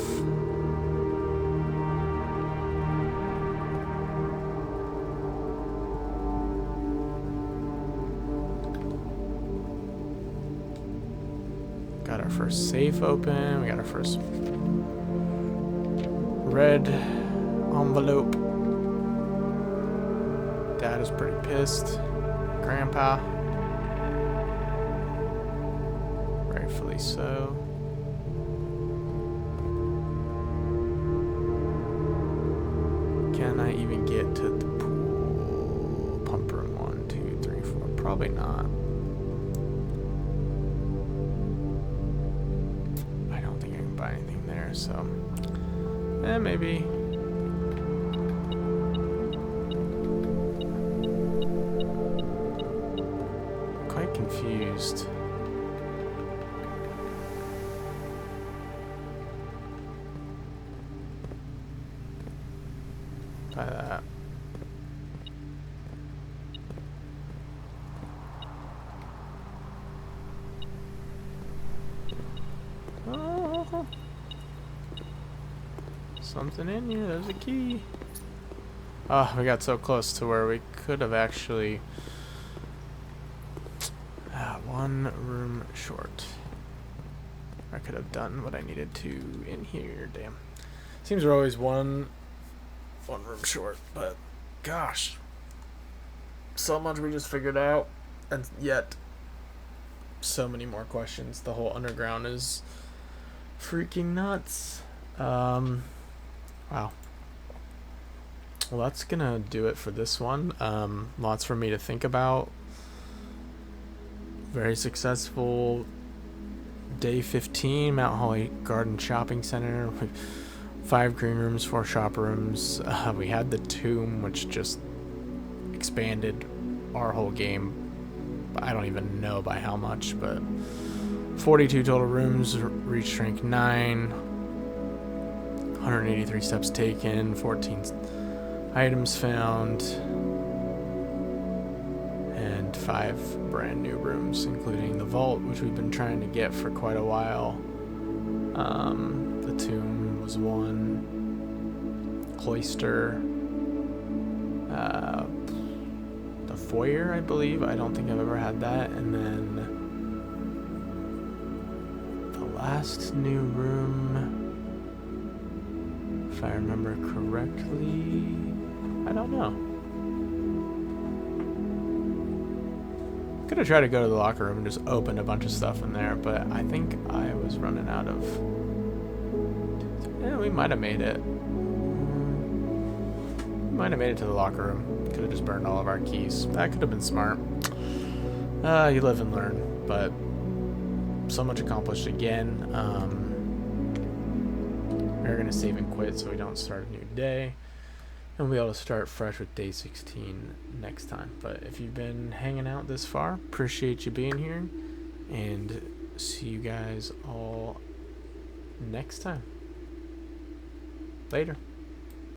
Got our first safe open. We got our first red envelope. Dad is pretty pissed. Grandpa. Rightfully so. Can I even get to the pool? Pump room 1, 2, 3, 4. Probably not. I don't think I can buy anything there, so. Maybe. Quite confused. By that. Oh. Something in here. There's a key. Oh, we got so close to where we could have actually... one room short. I could have done what I needed to in here. Damn. Seems we're always one room short, but gosh. So much we just figured out, and yet so many more questions. The whole underground is freaking nuts. Wow. Well, that's gonna do it for this one. Lots for me to think about. Very successful day 15, Mount Holly Garden Shopping Center. 5 green rooms, 4 shop rooms. We had the tomb, which just expanded our whole game. I don't even know by how much, but 42 total rooms, reach shrink 9, 183 steps taken, 14 items found, and 5 brand new rooms, including the vault, which we've been trying to get for quite a while. The tomb was one, cloister, the foyer, I believe. I don't think I've ever had that. And then the last new room, if I remember correctly, I don't know. Could have tried to go to the locker room and just open a bunch of stuff in there, but I think I was running out of... Yeah, we might have made it. We might have made it to the locker room. Could have just burned all of our keys. That could have been smart. You live and learn, but so much accomplished again. We're going to save and quit so we don't start a new day. And we'll be able to start fresh with day 16 next time. But if you've been hanging out this far, appreciate you being here. And see you guys all next time. Later.